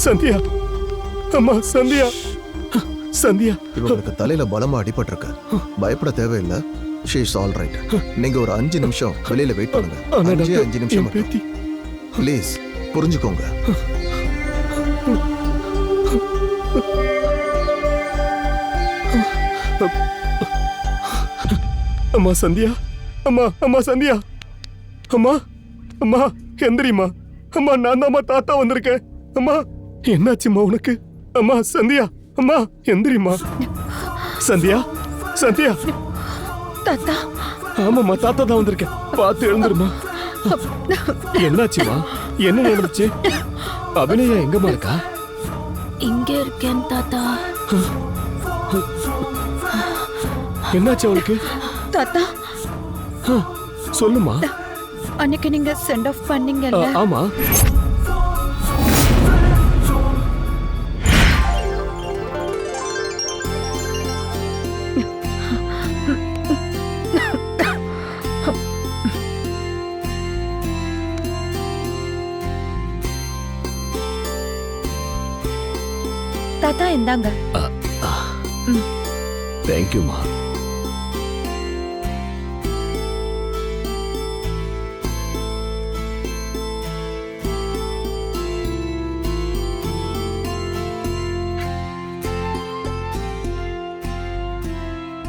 சந்தியா, அம்மா சந்தியா, சந்தியா. இவங்களுக்கு தலையில பலமா அடிபட்டிருக்கு. பயப்பட தேவையில்லை. She is all right. நீங்க ஒரு 5 நிமிஷம் வெளியில வெயிட் பண்ணுங்க. 5 நிமிஷம் ப்ளீஸ், புரிஞ்சுக்கோங்க. அம்மா சந்தியா, அம்மா சந்தியா, அம்மா எந்திரிம்மா. அம்மா நான் தான் தாத்தா வந்திருக்கேன். அம்மா என்னாச்சும்மா உனக்கு? அம்மா சந்தியா, அம்மா எந்திரிம்மா. சந்தியா, தாத்தா. ஆமாம்மா, தாத்தா தான் வந்திருக்கேன். பார்த்து எழுந்துருமா. என்னாச்சுமா? என்ன நடந்துச்சு? அபிநயா எங்கம்மா இருக்கா? இங்க இருக்கேன் தாத்தா. என்னாச்சு அவளுக்கு? தாத்தா சொல்லுமா. அன்னைக்கு நீங்க சென்ட் ஆஃப் பண்ணீங்கல்ல? ஆமா. தாத்தா இந்தாங்க. தேங்க்யூமா.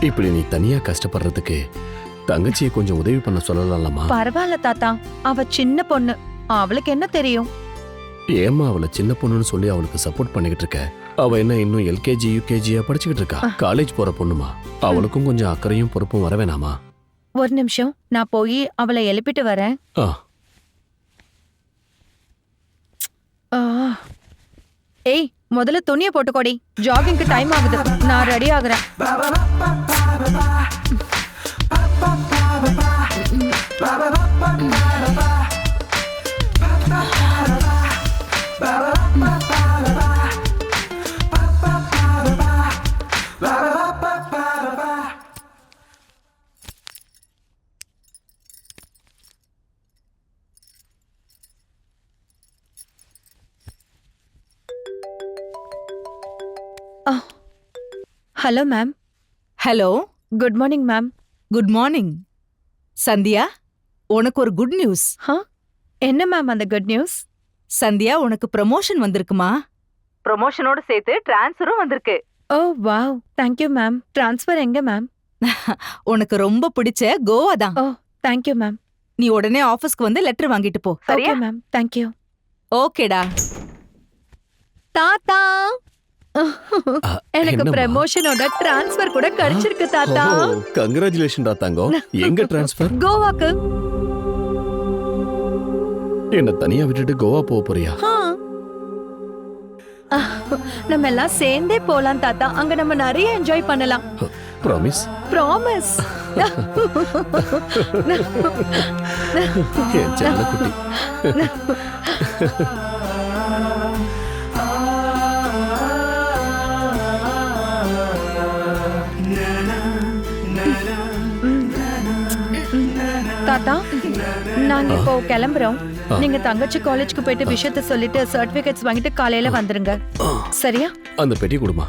இப்படி நீ தனியா கஷ்டப்படுறதுக்கு தங்கச்சியை கொஞ்சம் உதவி பண்ண சொல்லலாமா? பரவாயில்ல தாத்தா, அவ சின்ன பொண்ணு, அவளுக்கு என்ன தெரியும்? ஏமா அவளை சின்ன பொண்ணுன்னு சொல்லி அவளுக்கு சப்போர்ட் பண்ணிக்கிட்டு இருக்க? அவ என்ன இன்னும் எல்கேஜி யூகேஜியா படிச்சுக்கிட்டு இருக்கா. காலேஜ் போற பொண்ணுமா. அவளுக்கும் கொஞ்சம் அக்கறையும் பொறுப்பும் வர வேணாமா? ஒரு நிமிஷம், நான் போய் அவளை எழுப்பிட்டு வரேன். ஏய், முதல்ல துணியை போட்டுக்கோடி. ஜாகிங்க்கு டைம் ஆகுது. நான் ரெடி ஆகுறேன். Hello ma'am. Hello, good morning ma'am. Good morning. Sandhya, உனக்கு ஒரு குட் நியூஸ். என்ன மேம் அந்த குட் நியூஸ்? சந்தியா, உனக்கு ப்ரமோஷன் வந்திருக்குமா? ப்ரமோஷனோட சேர்த்து டிரான்ஸ்ஃபரும் வந்திருக்கு. Oh wow, thank you ma'am. Transfer எங்க மேம்? உனக்கு ரொம்ப பிடிச்ச கோவா தான். Oh thank you ma'am. நீ உடனே ஆபீஸ்க்கு வந்து லெட்டர் வாங்கிட்டு போ. சரியா மேம்? தேங்க்யூ. ஓகேடா. தாத்தா, எனக்கு ப்ரமோஷனோட டிரான்ஸ்ஃபர் கூட கிடைச்சிருக்கு தாத்தா. கங்க்ராச்சுலேஷன் தங்கம். எங்க டிரான்ஸ்ஃபர்? கோவாக்கு. என்ன தனியா விட்டுட்டு கோவா போக போறியா? நம்ம எல்லாம் சேர்ந்தே போலாம் தாத்தா. அங்க நம்ம நிறைய என்ஜாய் பண்ணலாம். ப்ராமிஸ்? ப்ராமிஸ். என் செல்லக்குட்டி. தாத்தா, நாங்க இப்போ கிளம்புறோம். நீங்க தங்கச்சி காலேஜ்க்கு போயிட்டு விஷயத்த சொல்லிட்டு சர்டிபிகேட்ஸ் வாங்கிட்டு காலையில வந்துருங்க. சரியா? அந்த பெட்டி கொடுமா.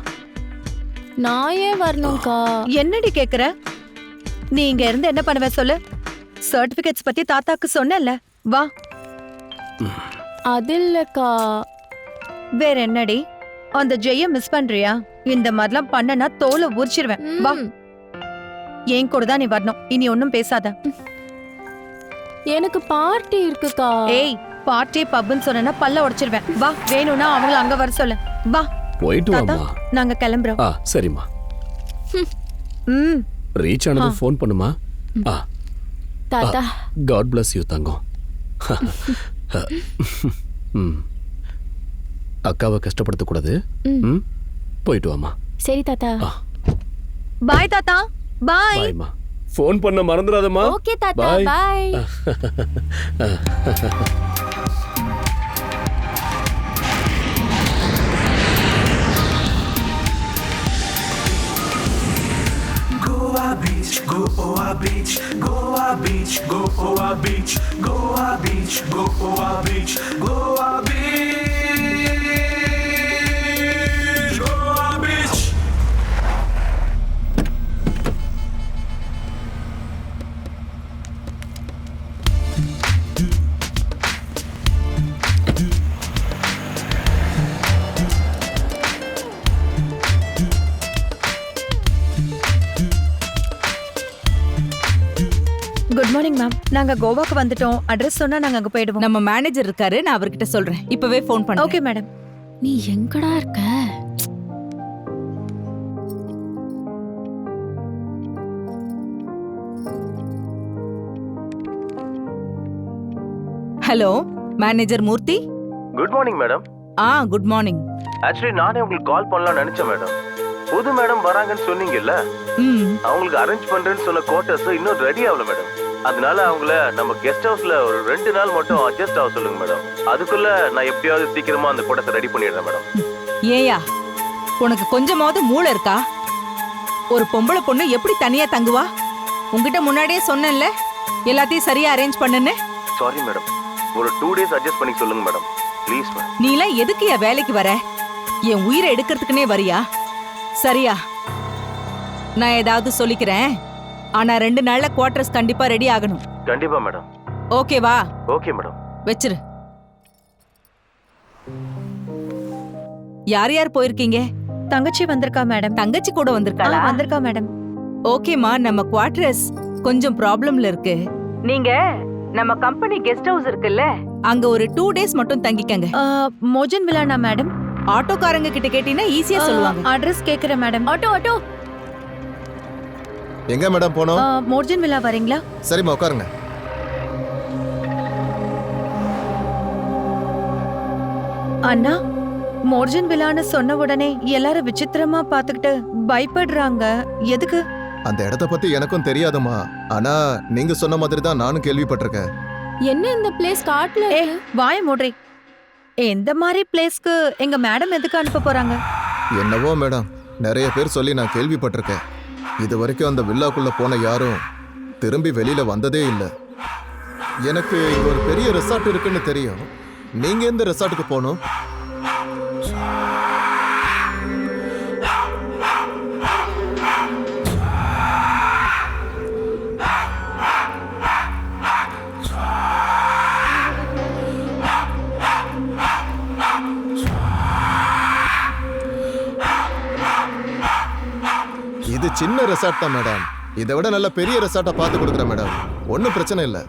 நான் ஏன் வரணும்க்கா? என்னடி கேக்குற? நீ இங்க இருந்து என்ன பண்ணுவ சொல்லு? சர்டிபிகேட்ஸ் பத்தி தாத்தாக்கு சொன்னல. வா. அது இல்லக்கா. வேற என்னடி? அந்த ஜெய மிஸ் பண்றியா? இந்த மாதிரிலாம் பண்ணனா தோலை உரிச்சிருவேன். வா. ஏன் கூட தான் நீ வரணும். இனி ஒன்னும் பேசாத. எனக்கு பார்ட்டி இருக்குக்கா. ஏய், பார்ட்டி பப்னு சொன்னா பல்ல உடைச்சிருவேன். வா, வேணும்னா அவங்கள அங்க வர சொல்லு. வா. போயிட்டு வாமா. நாங்க கிளம்புறோம். சரிம்மா. ரீச் ஆனது ஃபோன் பண்ணுமா. தாத்தா, காட் பிளஸ் யூ தங்கம். அக்காவை கஷ்டப்படுத்த கூடாது. போயிட்டு வாமா. சரி தாத்தா. பாய் தாத்தா. பாய். பாய்மா. ஃபோன் பண்ண மறந்துடாதம்மா. ஓகே தாத்தா. பாய். Goa Beach, Goa Beach, Goa Beach, Goa Beach, Goa Beach, Goa Beach, Goa Beach. Ma'am நாங்க கோவாக்கு வந்துட்டோம். அட்ரஸ் சொன்னா நாங்க அங்க போயிடுவோம். நம்ம மேனேஜர் இருக்காரு, நான் அவர்கிட்ட சொல்றேன். இப்பவே ஃபோன் பண்றேன். Okay madam. நீ எங்கடா இருக்க? Hello, manager Murthy. Good morning madam. Good morning. Actually நானே உங்களுக்கு கால் பண்ணலாம்னு நினைச்சேன் மேடம். புது மேடம் வராங்கன்னு சொன்னீங்கல்ல, அவங்களுக்கு அரேஞ்ச் பண்றேன்னு சொன்ன குவார்டர்ஸ் இன்னும் ரெடி ஆகல மேடம். அதனால அவங்கள நம்ம கெஸ்ட் ஹவுஸ்ல ஒரு 2 நாள் மட்டும் அட்ஜஸ்ட் ஆக சொல்லுங்க மேடம். அதுக்குள்ள நான் எப்படியாவது சீக்கிரமா அந்த குவார்டர்ஸ் ரெடி பண்ணிடுறேன் மேடம். ஏயா, உனக்கு கொஞ்சமாவது மூளை இருக்கா? ஒரு பொம்பளை பொண்ணு எப்படி தனியா தங்குவா? உன்கிட்ட முன்னாடியே சொன்னேன்ல எல்லாத்தையும் சரியா அரேஞ்ச் பண்ணுன்னு. சாரி மேடம், ஒரு 2 days அட்ஜஸ்ட் பண்ணி சொல்லுங்க மேடம், ப்ளீஸ் மேடம். நீ எல்லாம் எதுக்கு என் வேலைக்கு வர? என் உயிரை எடுக்கிறதுக்குனே வரியா? சரியா, நான் ஏதாவது சொல்லிக்கிறேன். ஆனா 2 நாள்ல குவார்டர்ஸ் கண்டிப்பா ரெடி ஆகணும். கண்டிப்பா மேடம். ஓகேவா? Okay madam. வெச்சிரு. யார் யார் போயிருக்கீங்க? தங்கச்சி வந்திருக்கா மேடம். தங்கச்சி கூட வந்திருக்காளா? வந்திருக்கா மேடம். ஓகேமா, நம்ம குவார்டர்ஸ் கொஞ்சம் ப்ராப்ளம்ல இருக்கு. நீங்க நம்ம கம்பெனி கெஸ்ட் ஹவுஸ் இருக்குல்ல, அங்க ஒரு 2 days மட்டும் தங்கிக்கங்க. மோஜன் விலானா மேடம்? ஆட்டோக்காரங்க கிட்ட கேட்டீங்கன்னா ஈஸியா சொல்லுவாங்க. அட்ரஸ் கேக்குறேன் மேடம். ஆட்டோ. எங்க மேடம் போனோம்? மோஜன் விலா வரீங்களா? சரிம்மா உட்காருங்க. அண்ணா, மோர்ஜன் விலான்னு சொன்ன உடனே எல்லாரும் விசித்திரமா பாத்துக்கிட்டு பயப்படுறாங்க. எதுக்கு? அந்த இடத்த பத்தி எனக்கும் தெரியாதுமா. ஆனா நீங்க சொன்ன மாதிரி தான் நானும் கேள்விப்பட்டிருக்கேன். என்ன இந்த பிளேஸ் காட்ல ஏ வாய மூடுறி. எந்த மாதிரி பிளேஸ்க்கு எங்க மேடம் எதுக்கு அனுப்ப போறாங்க? என்னவோ மேடம், நிறைய பேர் சொல்லி நான் கேள்விப்பட்டிருக்கேன். இது வரைக்கும் அந்த வில்லாக்குள்ள போன யாரும் திரும்பி வெளியில வந்ததே இல்லை. எனக்கு இங்க ஒரு பெரிய ரெசார்ட் இருக்குன்னு தெரியும். நீங்க எந்த ரெசார்ட்டுக்கு போகணும்? இது சின்ன ரெசார்ட் தான் மேடம். இதை விட நல்ல பெரிய ரெசார்ட்டா பார்த்து கொடுக்குறேன் மேடம். ஒன்றும் பிரச்சனை இல்லை.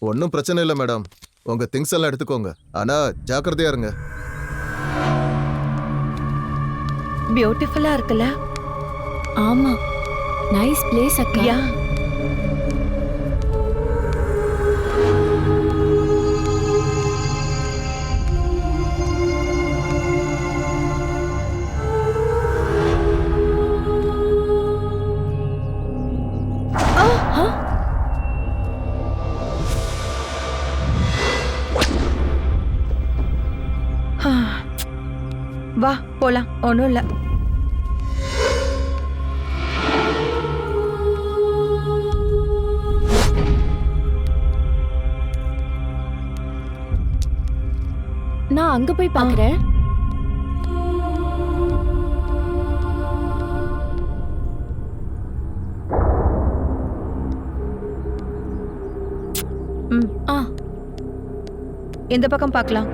ஒன்றும் பிரச்சனை இல்லை மேடம். உங்க திங்ஸ் எல்லாம் எடுத்துக்கோங்க. ஆனா ஜாக்கிரதையா இருங்க. பியூட்டிஃபுல்லா இருக்குல்ல? ஆமா, நைஸ் பிளேஸ் அக்கா. யா. வா போலாம். ஒன்றும் இல்லை. நான் அங்க போய் பாக்குறேன். இந்த பக்கம் பார்க்கலாம்.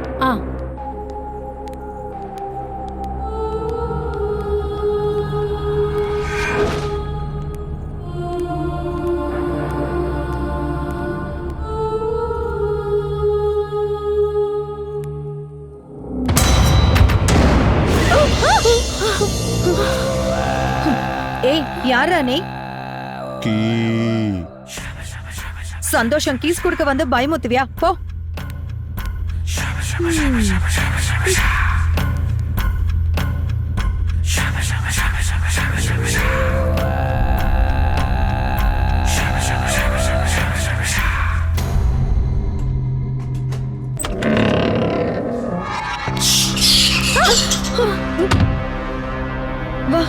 ஏய், யாரா நீ? சந்தோஷம் கீஸ் கொடுக்க வந்து பயமுத்துவியா? போ. வா.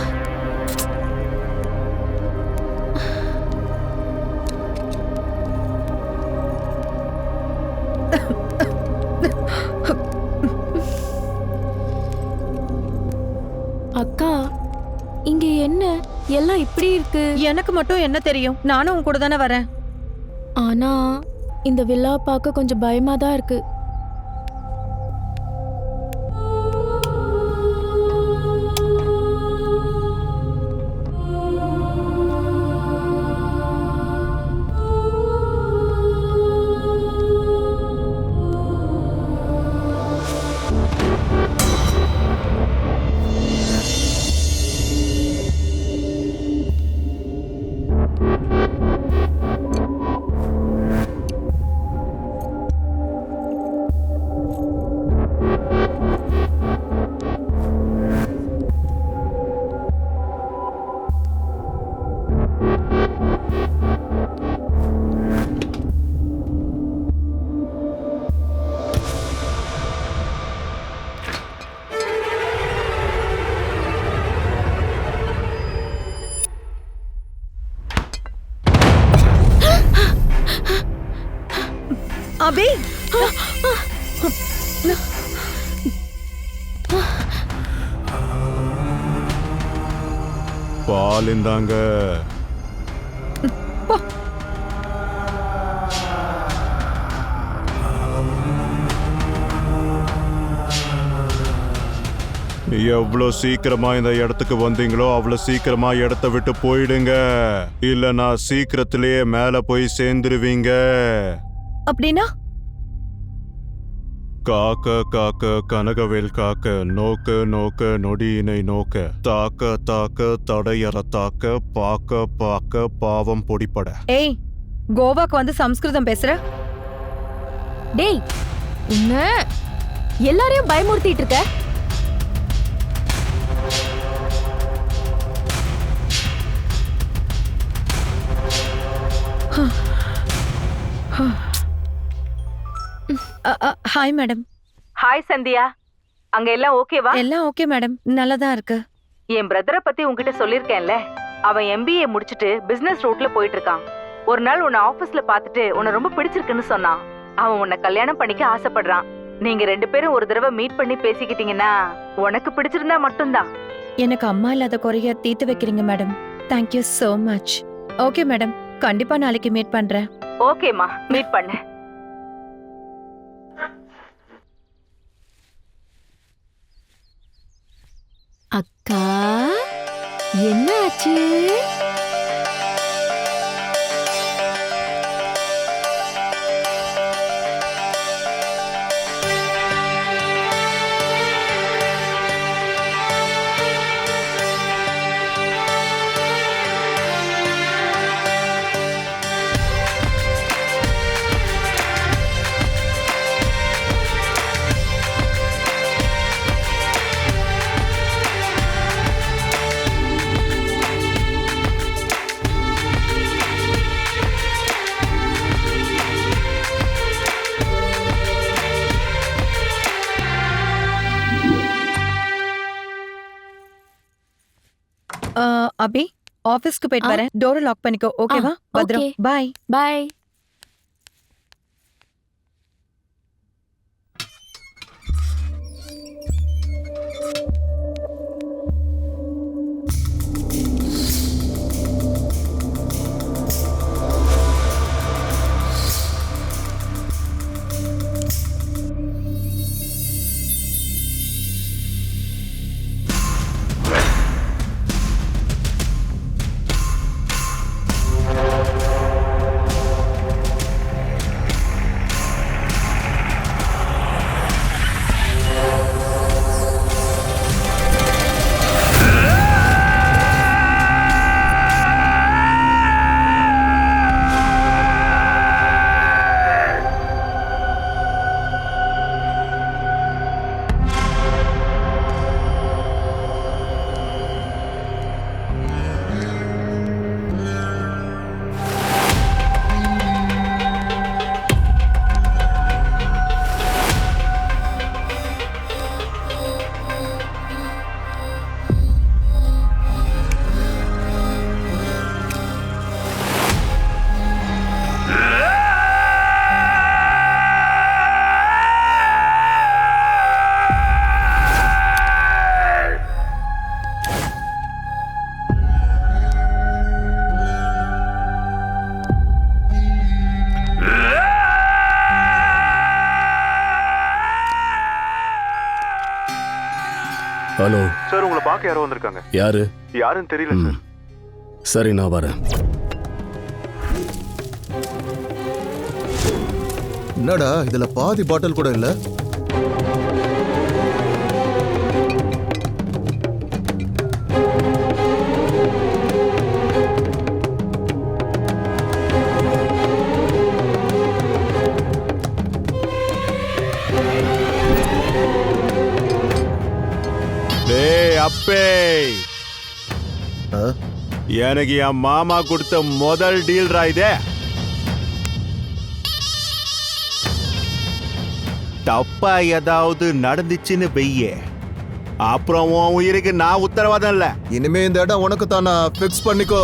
அக்கா, இங்க என்ன எல்லாம் இப்படி இருக்கு? எனக்கு மட்டும் என்ன தெரியும்? நானும் உன் கூட தானே வரேன். ஆனா இந்த வில்லா பார்க்க கொஞ்சம் பயமா தான் இருக்கு. அபி பால் இந்தாங்க. எவ்வளோ சீக்கிரமா இந்த இடத்துக்கு வந்தீங்களோ அவ்வளோ சீக்கிரமா இடத்த விட்டு போயிடுங்க, இல்ல நான் சீக்கிரத்திலேயே மேல போய் சேர்ந்துருவீங்க. அப்படின்னா காக்க காக்க கனகவேல் காக்க, நோக்க நோக்க நொடியினை நோக்க, தாக்க தாக்க தடையற தாக்க, பாக்க பாக்க பாவம் பொடிப்பட. ஏய், கோவாக்கு வந்து சம்ஸ்கிருதம் பேசுற? டேய், உன்ன எல்லாரையும் பயமுறுத்திட்டு இருக்க. Hi madam. ஹாய் சந்தியா, அங்க எல்லாம் ஓகேவா? எல்லாம் ஓகே மேடம், நல்லதா இருக்கு. என் பிரதரை பத்தி உன்கிட்ட சொல்லிருக்கேன்ல, அவன் MBA முடிச்சிட்டு பிசினஸ் ரூட்ல போயிட்டு இருக்கான். ஒரு நாள் உன்னை ஆபீஸ்ல பாத்துட்டு உன்னை ரொம்ப பிடிச்சிருக்குன்னு சொன்னான். அவன் உன்னை கல்யாணம் பண்ணிக்க ஆசைப்படுறான். நீங்க 2 பேரும் ஒரு தடவை மீட் பண்ணி பேசிக்கிட்டீங்கன்னா உனக்கு பிடிச்சிருந்தா மட்டும்தான். எனக்கு அம்மா இல்லாத குறைய தீர்த்து வைக்கிறீங்க madam. Thank you so much. Okay madam, கண்டிப்பா நாளைக்கு மீட் பண்றேன். ஓகேமா, மீட் பண்ணு. அக்கா, என்ன ஆச்சு? அபி, ஆபீஸ்க்கு போயிட்டு வரேன். டோரை லாக் பண்ணிக்கோ, ஓகேவா? பத்ரம், பாய். பாய். ஹலோ சார், உங்களை பார்க்க யாரோ வந்திருக்காங்க. யாரு? யாருன்னு தெரியல சார். சரி, நான் வரேன். என்னடா இதுல பாதி பாட்டில் கூட இல்ல? அப்பே, எனக்கு என் மாமா கொடுத்த முதல் டீல்ரா இதே. தப்பா ஏதாவது நடந்துச்சுன்னு வெய்ய, அப்புறம் உன் உயிருக்கு நான் உத்தரவாதம் இல்ல. இனிமே இந்த இடம் உனக்கு தானா? பிக்ஸ் பண்ணிக்கோ.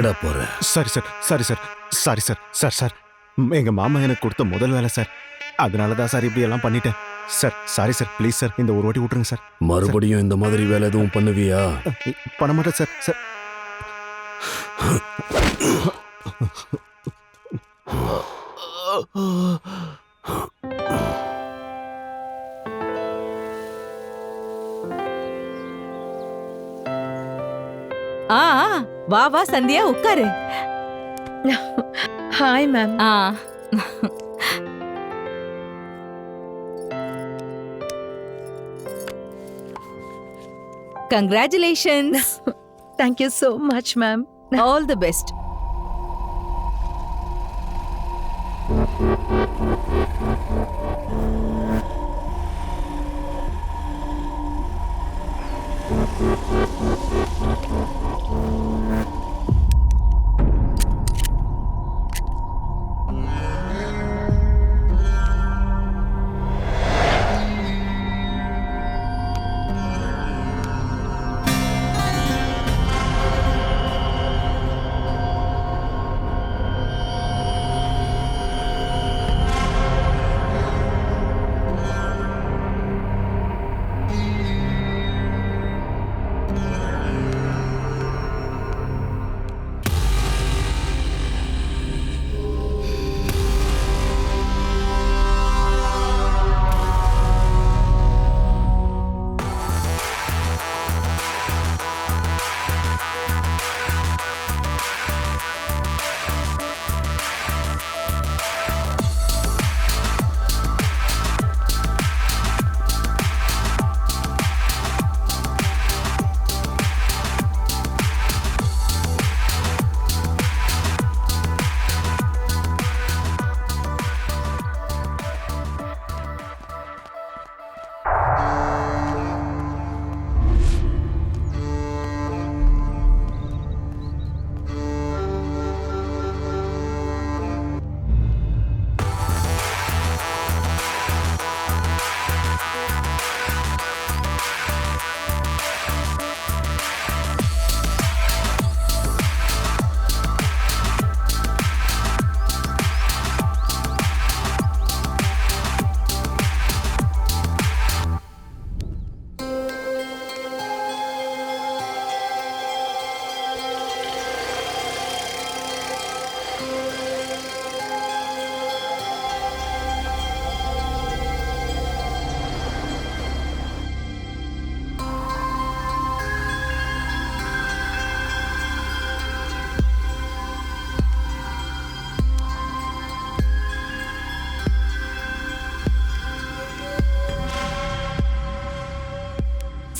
எங்கடா போற? Sorry sir sorry sir sorry sir sir sir எங்க மாமா எனக்கு கொடுத்த முதல் வேலை சார். அதனால தான் சார் இப்படி எல்லாம் பண்ணிட்டேன் sir. Sorry sir, please sir, இந்த ஒரு வாட்டி விட்டுருங்க சார். மறுபடியும் இந்த மாதிரி வேலை எதுவும் பண்ணுவியா? பண்ண மாட்டேன் சார். சார் வா வா சந்தியா, உட்காரு. Hi ma'am. Congratulations. Thank you so much ma'am. All the best.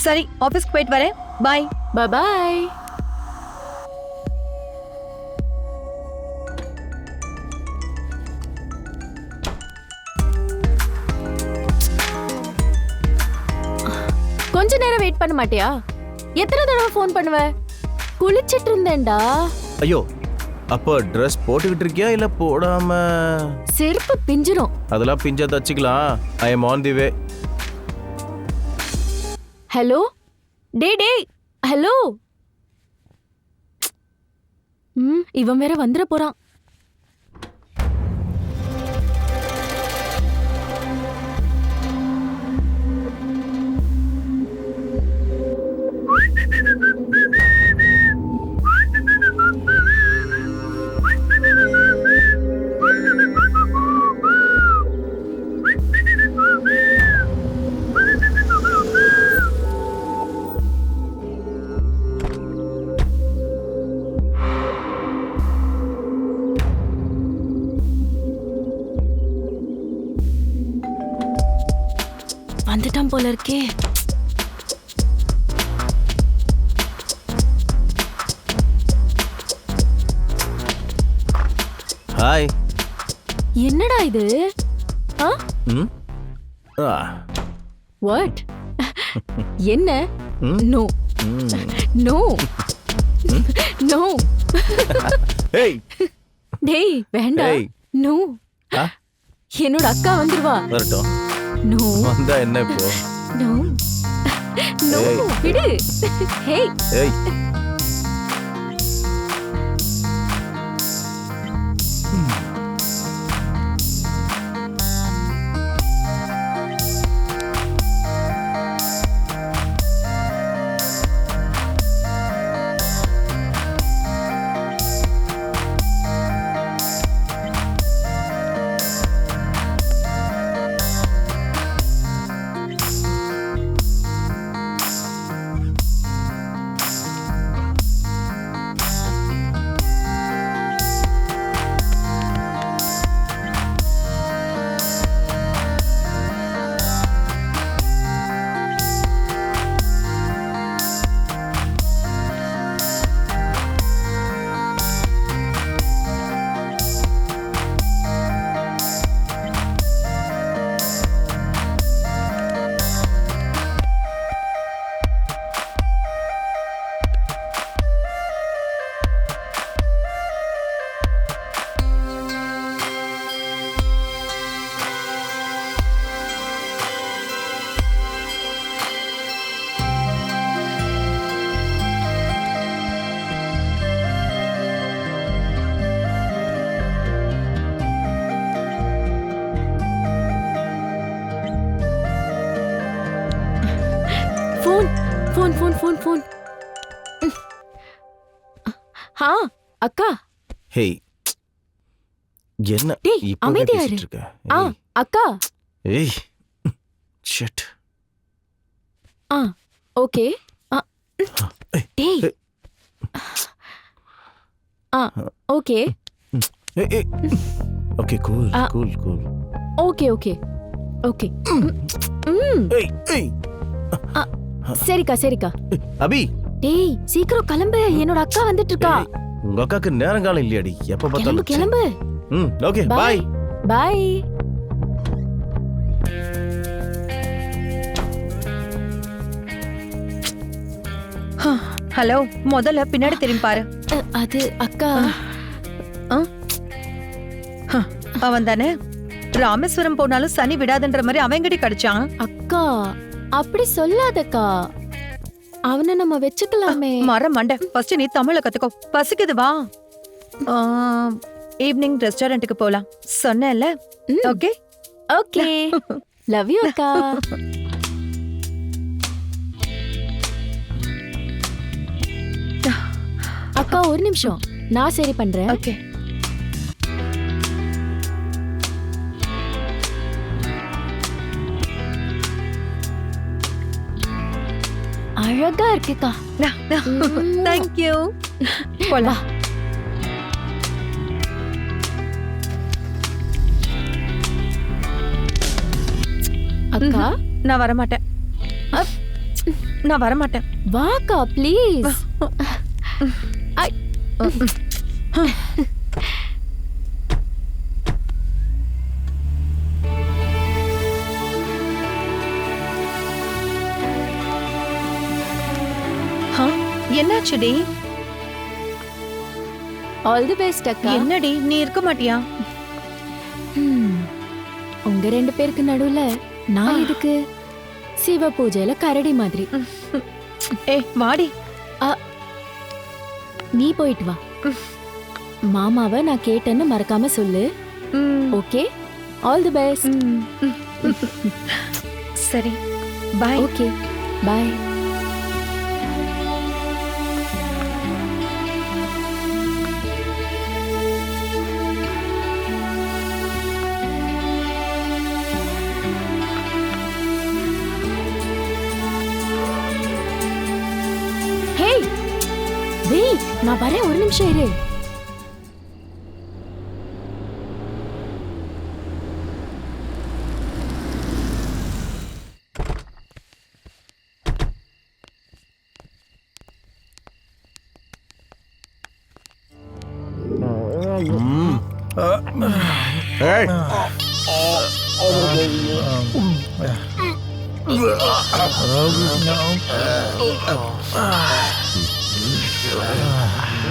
சரி, ஆபீஸ்க்கு போயிட்டு வரேன். பாய். பாய். கொஞ்ச நேரம் வெயிட் பண்ண மாட்டியா? எத்தனை தடவை ஃபோன் பண்ணுவ? குளிச்சிட்டு இருந்தேன்டா. ஐயோ, அப்போ ட்ரெஸ் போட்டுக்கிட்டு இருக்கியா இல்ல போடாம? செருப்பு பிஞ்சிரும். அதெல்லாம் பிஞ்சா தச்சுக்கலாம். I am on the way. Hello டேய் ஹலோ. இவன் வேற வந்துட போறான். வந்துட்டான் போல இருக்கே. ஹாய். என்னடா இது? வாட்? என்ன? No no no. ஏய் டேய் வேண்டாம். நோ. என்னோட அக்கா வந்துருவா. வரட்டும். நோ. வந்தா என்ன இப்போ? No no. விடு. ஹே. ஏய். ஃபோன். ஹா அக்கா. ஹேய் என்ன டேய், இப்பவே அமைதியா பேசிட்டு இரு. இருக்க? அக்கா. ஏய் ஷிட். ஓகே. டேய். ஓகே. Okay cool. ஓகே. சரிக்கா. அபி டேய் சீக்கிரம் கிளம்பு, என்னோட அக்கா வந்துட்டு இருக்கா. உங்க அக்காக்கு நேரங்காலம் இல்லையாடி? எப்ப பார்த்தாலும் கிளம்பு. Okay bye. பாய். ஹலோ, முதல்ல பின்னாடி திரும்பி பாரு. அது அக்கா. அவன் தானே ராமேஸ்வரம் போனாலும் சனி விடாதுன்ற மாதிரி அவங்கடி கடிச்சான். அக்கா அப்படி சொல்லாதக்கா, அவனை நம்ம வச்சுக்கலாமே. மரம் மண்டை, ஃபர்ஸ்ட் நீ தமிழ கத்துக்கோ. பசிக்குது வா. ஈவினிங் ரெஸ்டாரண்ட்டுக்கு போலாம் சொன்னேன்ல. Okay okay. லவ் யூ அக்கா. அக்கா ஒரு நிமிஷம், நான் சரி பண்றேன். ஓகே. அழகா இருக்குக்கா. தேங்க்யூ. போலாம். அக்கா நான் வரமாட்டேன். வாக்கா ப்ளீஸ். என்னாச்சுடி? ஆல் தி பெஸ்ட் அக்கா. என்னடி நீ இருக்க மாட்டியா? உங்க ரெண்டு பேருக்கு நடுவுல நான் எதுக்கு? சிவ பூஜையில கரடி மாதிரி. வாடி. நீ போயிட்டு வா. மாமாவை நான் கேட்டேன்னு மறக்காம சொல்லு. Okay, all the best. சரி பை. Okay bye. நான் வரேன், ஒரு நிமிஷம் இரு.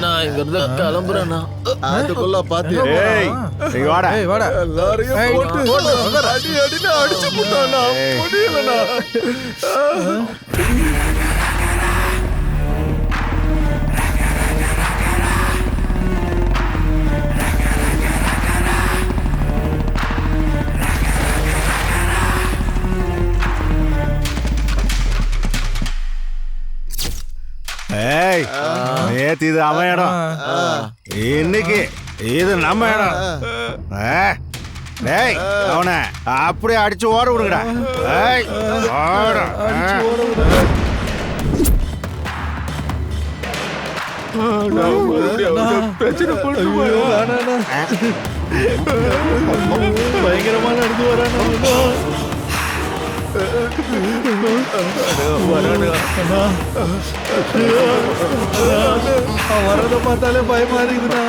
நான் இங்க இருந்து கிளம்புறேன்னா அதுக்குள்ள பாத்து எல்லாரையும் போட்டு அடின்னு அடிச்சு போட்டானா முடியலண்ணா. நேத்து இது அவன் இடம், இன்னைக்கு இது நம்ம இடம். டேய் அவனை அப்படியே அடிச்சு ஓட விடுங்கடா. பயங்கரமா நடந்து வரானா. வரத பார்த்தாலே பயமா இருக்குதுண்ணா.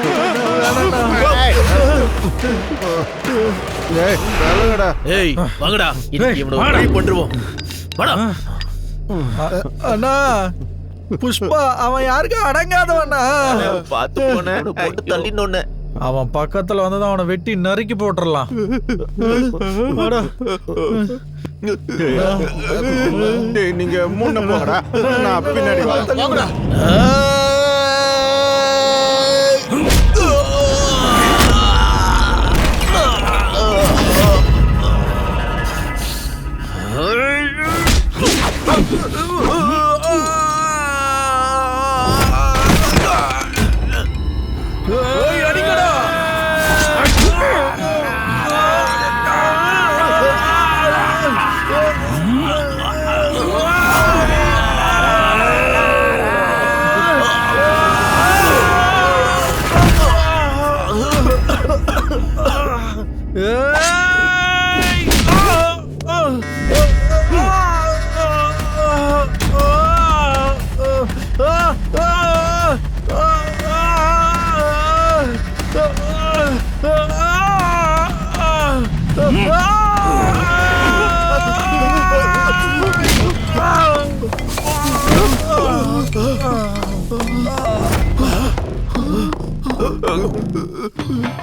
ஏய் வாங்கடா, இன்னைக்கு இவனை ஒரு வழி பண்ணிடுவோம். வாடா. அண்ணா புஷ்பா அவன் யாருக்கும் அடங்காதவண்ணா. பார்த்து போனேன், போட்டு தள்ளினோன்னு. அவன் பக்கத்துல வந்து அவனை வெட்டி நறுக்கி போட்டுடலாம். நீங்க முன்ன போங்கடா, நான் பின்னாடி வாங்கடா.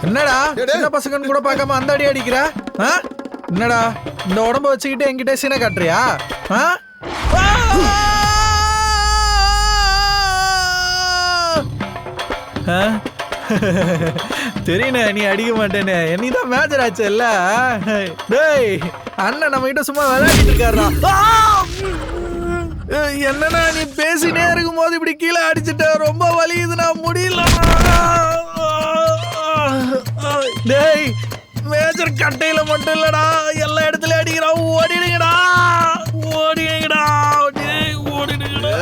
என்னடா சின்ன பசங்கன்னு கூட பார்க்காம அந்த அடி அடிக்கிற? என்னடா இந்த உடம்ப வச்சுக்கிட்டு என்கிட்ட சீனை காட்டுறியா? தெரியணே நீ அடிக்க மாட்டேன்னு. என்னதான் மேஜர் ஆச்சு இல்ல? டேய் அண்ணன் நம்ம கிட்ட சும்மா விளையாடிட்டு இருக்காருடா. என்னன்னா நீ பேசினே இருக்கும் போது இப்படி கீழே அடிச்சுட்ட. ரொம்ப வலிக்குது, நான் முடியல. டேய் மேஜர் கட்டையில மட்டும் இல்லடா, எல்லா இடத்துலயும் அடிக்கிறா. ஓடிடுங்கடா, ஓடிடுங்கடா, ஓடிடுங்கடா.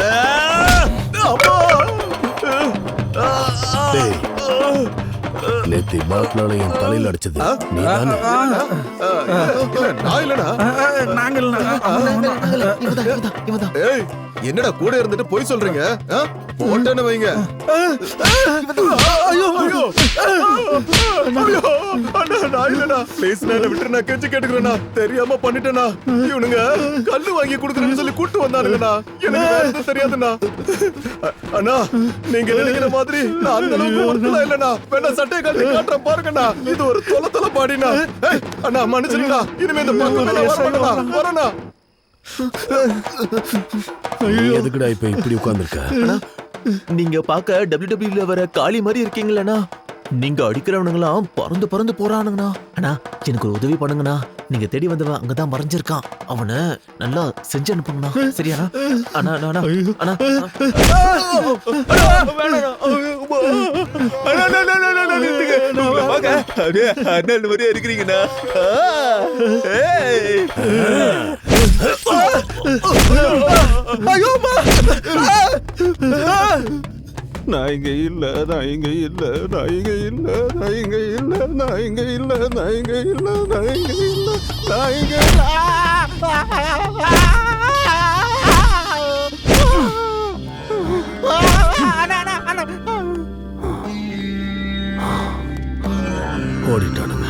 நேத்தி பாட்லால என் தலையில அடிச்சது நீதானே? நான் இல்லடா. ஏய் என்னடா கூட இருந்துட்டு போய் சொல்றீங்க? போட்டேன்னு வைங்க. ஐயோ ஐயோ ஐயோ அண்ணா நான் இல்லடா. ப்ளீஸ் நான் விட்டு நான் கெஞ்சி கேட்டுக்கிறேண்ணா. தெரியாம பண்ணிட்டேனா. இவனுங்க கல்லு வாங்கி கொடுக்குறேன்னு சொல்லி கூட்டு வந்தானுங்கண்ணா. எனக்கு வேற எதுவும் தெரியாதுண்ணா. அண்ணா நீங்க நினைக்கிற மாதிரி நான் அந்த அளவுக்கு ஒருத்தலா இல்லண்ணா. வேணா சட்டையை கட்டி காட்டுறேன் பாருங்கண்ணா. இது ஒரு தொலை பாடினா. அண்ணா மன்னிச்சிருக்கா. இனிமே இந்த பக்கம் வரண்ணா. எதுக்குடா இப்ப இப்படி உட்கார்ந்துருக்க? நீங்க பாக்க WWE வர காளி மாதிரி இருக்கீங்களா? நீங்க அடிக்கிறவனுங்களாம் பறந்து பறந்து போறானுங்கண்ணா. அண்ணா எனக்கு ஒரு உதவி பண்ணுங்கண்ணா. நீங்க தேடி வந்தவன் அங்கதான் மறைஞ்சிருக்கான். அவனை நல்லா செஞ்சு அனுப்புங்கண்ணா. சரியாண்ணா? அண்ணா அண்ணா அண்ணா அண்ணன் மாதிரியா இருக்கிறீங்கண்ணா. நான் இங்க இல்ல, நான் இங்க இல்ல, நான் இங்க இல்ல, நான் இங்க இல்ல, நான் இங்க இல்ல, நான் இங்க இல்ல, நான் இங்க இல்ல, நான் இங்க ஓடிட்டானுங்க.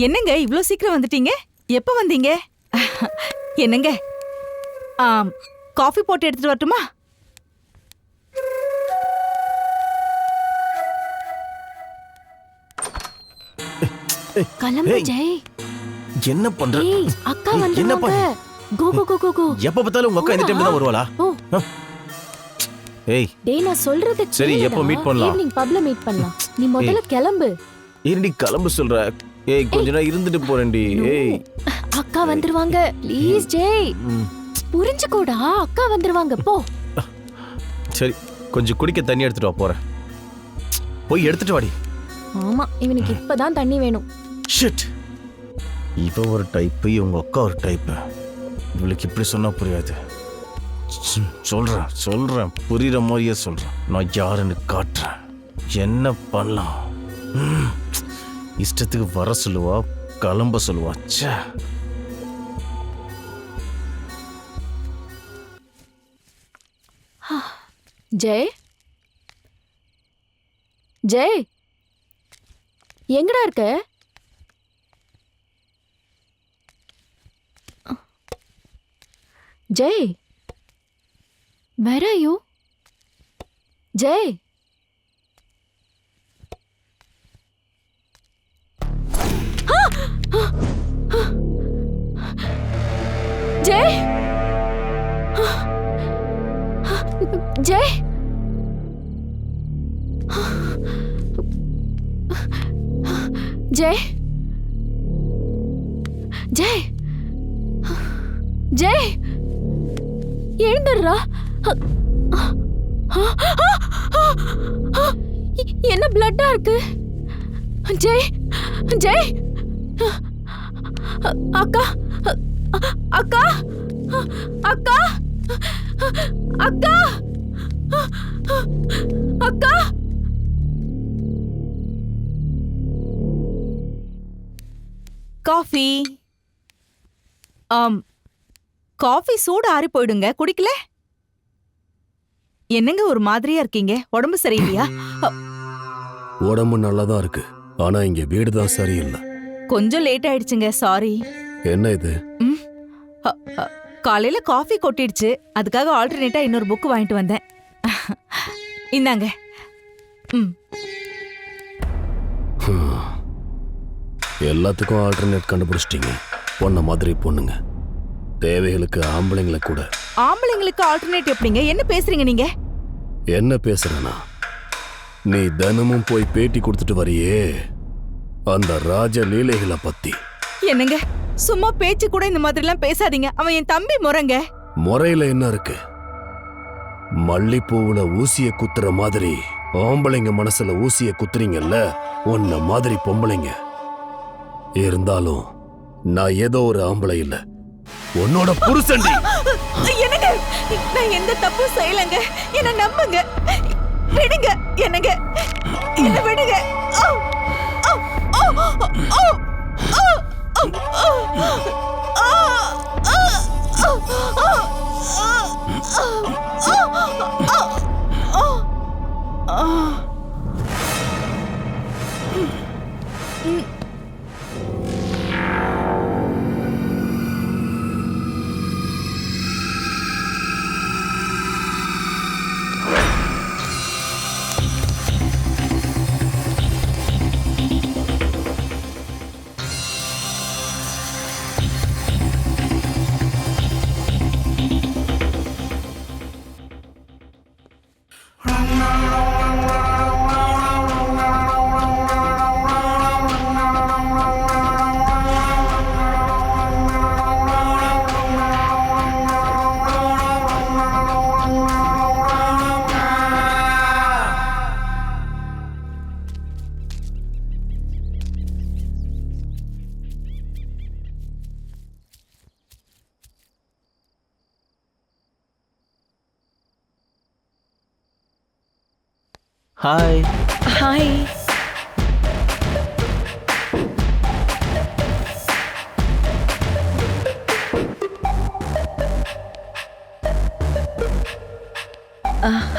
என்னங்க இவ்ளோ சீக்கிரம் வந்துட்டீங்க? எப்ப வந்தீங்க? என்னங்க காஃபி போட்டு எடுத்துட்டு வரட்டுமா? கிளம்பு ஜெய். என்ன பண்ற? அக்கா வந்துருவாங்க. கோ கோ கோ கோ கோ. எப்ப பார்த்தாலும் உங்க அக்கா இந்த டைம்ல தான் வருவாளா? ஏய் டேய் நான் சொல்றது சரி எப்போ மீட் பண்ணலாம்? ஈவினிங் பப்ல மீட் பண்ணலாம். நீ முதல்ல கிளம்பு. இருடி கிளம்பு சொல்ற. ஏய் கொஞ்ச நேரம் இருந்துட்டு போறேன்டி. ஏய் அக்கா வந்துருவாங்க. ப்ளீஸ் ஜெய். புரிஞ்சுக்கோடா, அக்கா வந்துருவாங்க போ. சரி கொஞ்சம் குடிக்க தண்ணி எடுத்துட்டு வா, போறேன். போய் எடுத்துட்டு வாடி. ஆமா, இவனுக்கு இப்பதான் தண்ணி வேணும். ஷிட், இவ ஒரு டைப்பு, இவங்க அக்கா ஒரு டைப்பு. இவளுக்கு இப்படி சொன்னா புரியாது. சொல்றேன் புரியுற மாதிரியே சொல்றேன். நான் யாருன்னு காட்டுறேன். என்ன பண்ணலாம்? இஷ்டத்துக்கு வர சொல்லுவா, கிளம்ப சொல்லுவா. ச்சே. ஜெய், ஜெய், எங்கடா இருக்க? Jai, where are you? Jai, Jai, Jai, Jai, Jai, Jai, எழுந்துடுறா. என்ன பிளட்டா இருக்கு? ஜெய், ஜெய், அக்கா, அக்கா, அக்கா, அக்கா, அக்கா. காஃபி. காஃபி சூடு ஆறி போயிடுங்க, குடிக்கல? என்னங்க ஒரு மாதிரியா இருக்கீங்க? உடம்பு சரியில்லையா? உடம்பு நல்லாதான் இருக்கு, ஆனா இங்க வீடு தான் சரியில்லை. கொஞ்சம் லேட் ஆயிடுச்சுங்க, சாரி. என்ன இது? காலையில காஃபி கொட்டிடுச்சு, அதுக்காக ஆல்டர்னேட்டா இன்னொரு புக் வாங்கிட்டு வந்தேன். இந்தாங்க. எல்லாத்துக்கும் ஆல்டர்னேட் கண்டுபிடிச்சிட்டீங்க. பொண்ண மாதிரி பொண்ணுங்க, தேவைகளுக்கு ஆம்பளைங்களை கூட. ஆம்பளைங்களுக்கு ஆல்டர்னேட் எப்படிங்க? என்ன பேசுறீங்க நீங்க? என்ன பேசுறேன்னா, நீ தினமும் போய் பேட்டி கொடுத்துட்டு வரியே, அந்த ராஜ லீலைகளை பத்தி. என்னங்க சும்மா பேச்சு கூட இந்த மாதிரி எல்லாம் பேசாதீங்க. அவன் என் தம்பி முறைங்க. முறையில என்ன இருக்கு? மல்லிப்பூவுல ஊசிய குத்துற மாதிரி ஆம்பளைங்க மனசுல ஊசிய குத்துறீங்கல்ல, உன்ன மாதிரி பொம்பளைங்க. இருந்தாலும் நான் ஏதோ ஒரு ஆம்பளை இல்ல, உன்னோட புருஷன்டி. என்னங்க, நான் எந்த தப்பும் செய்யலங்க, என்ன நம்புங்க. விடுங்க என்னங்க, என்ன விடுங்க. Hi. Hi.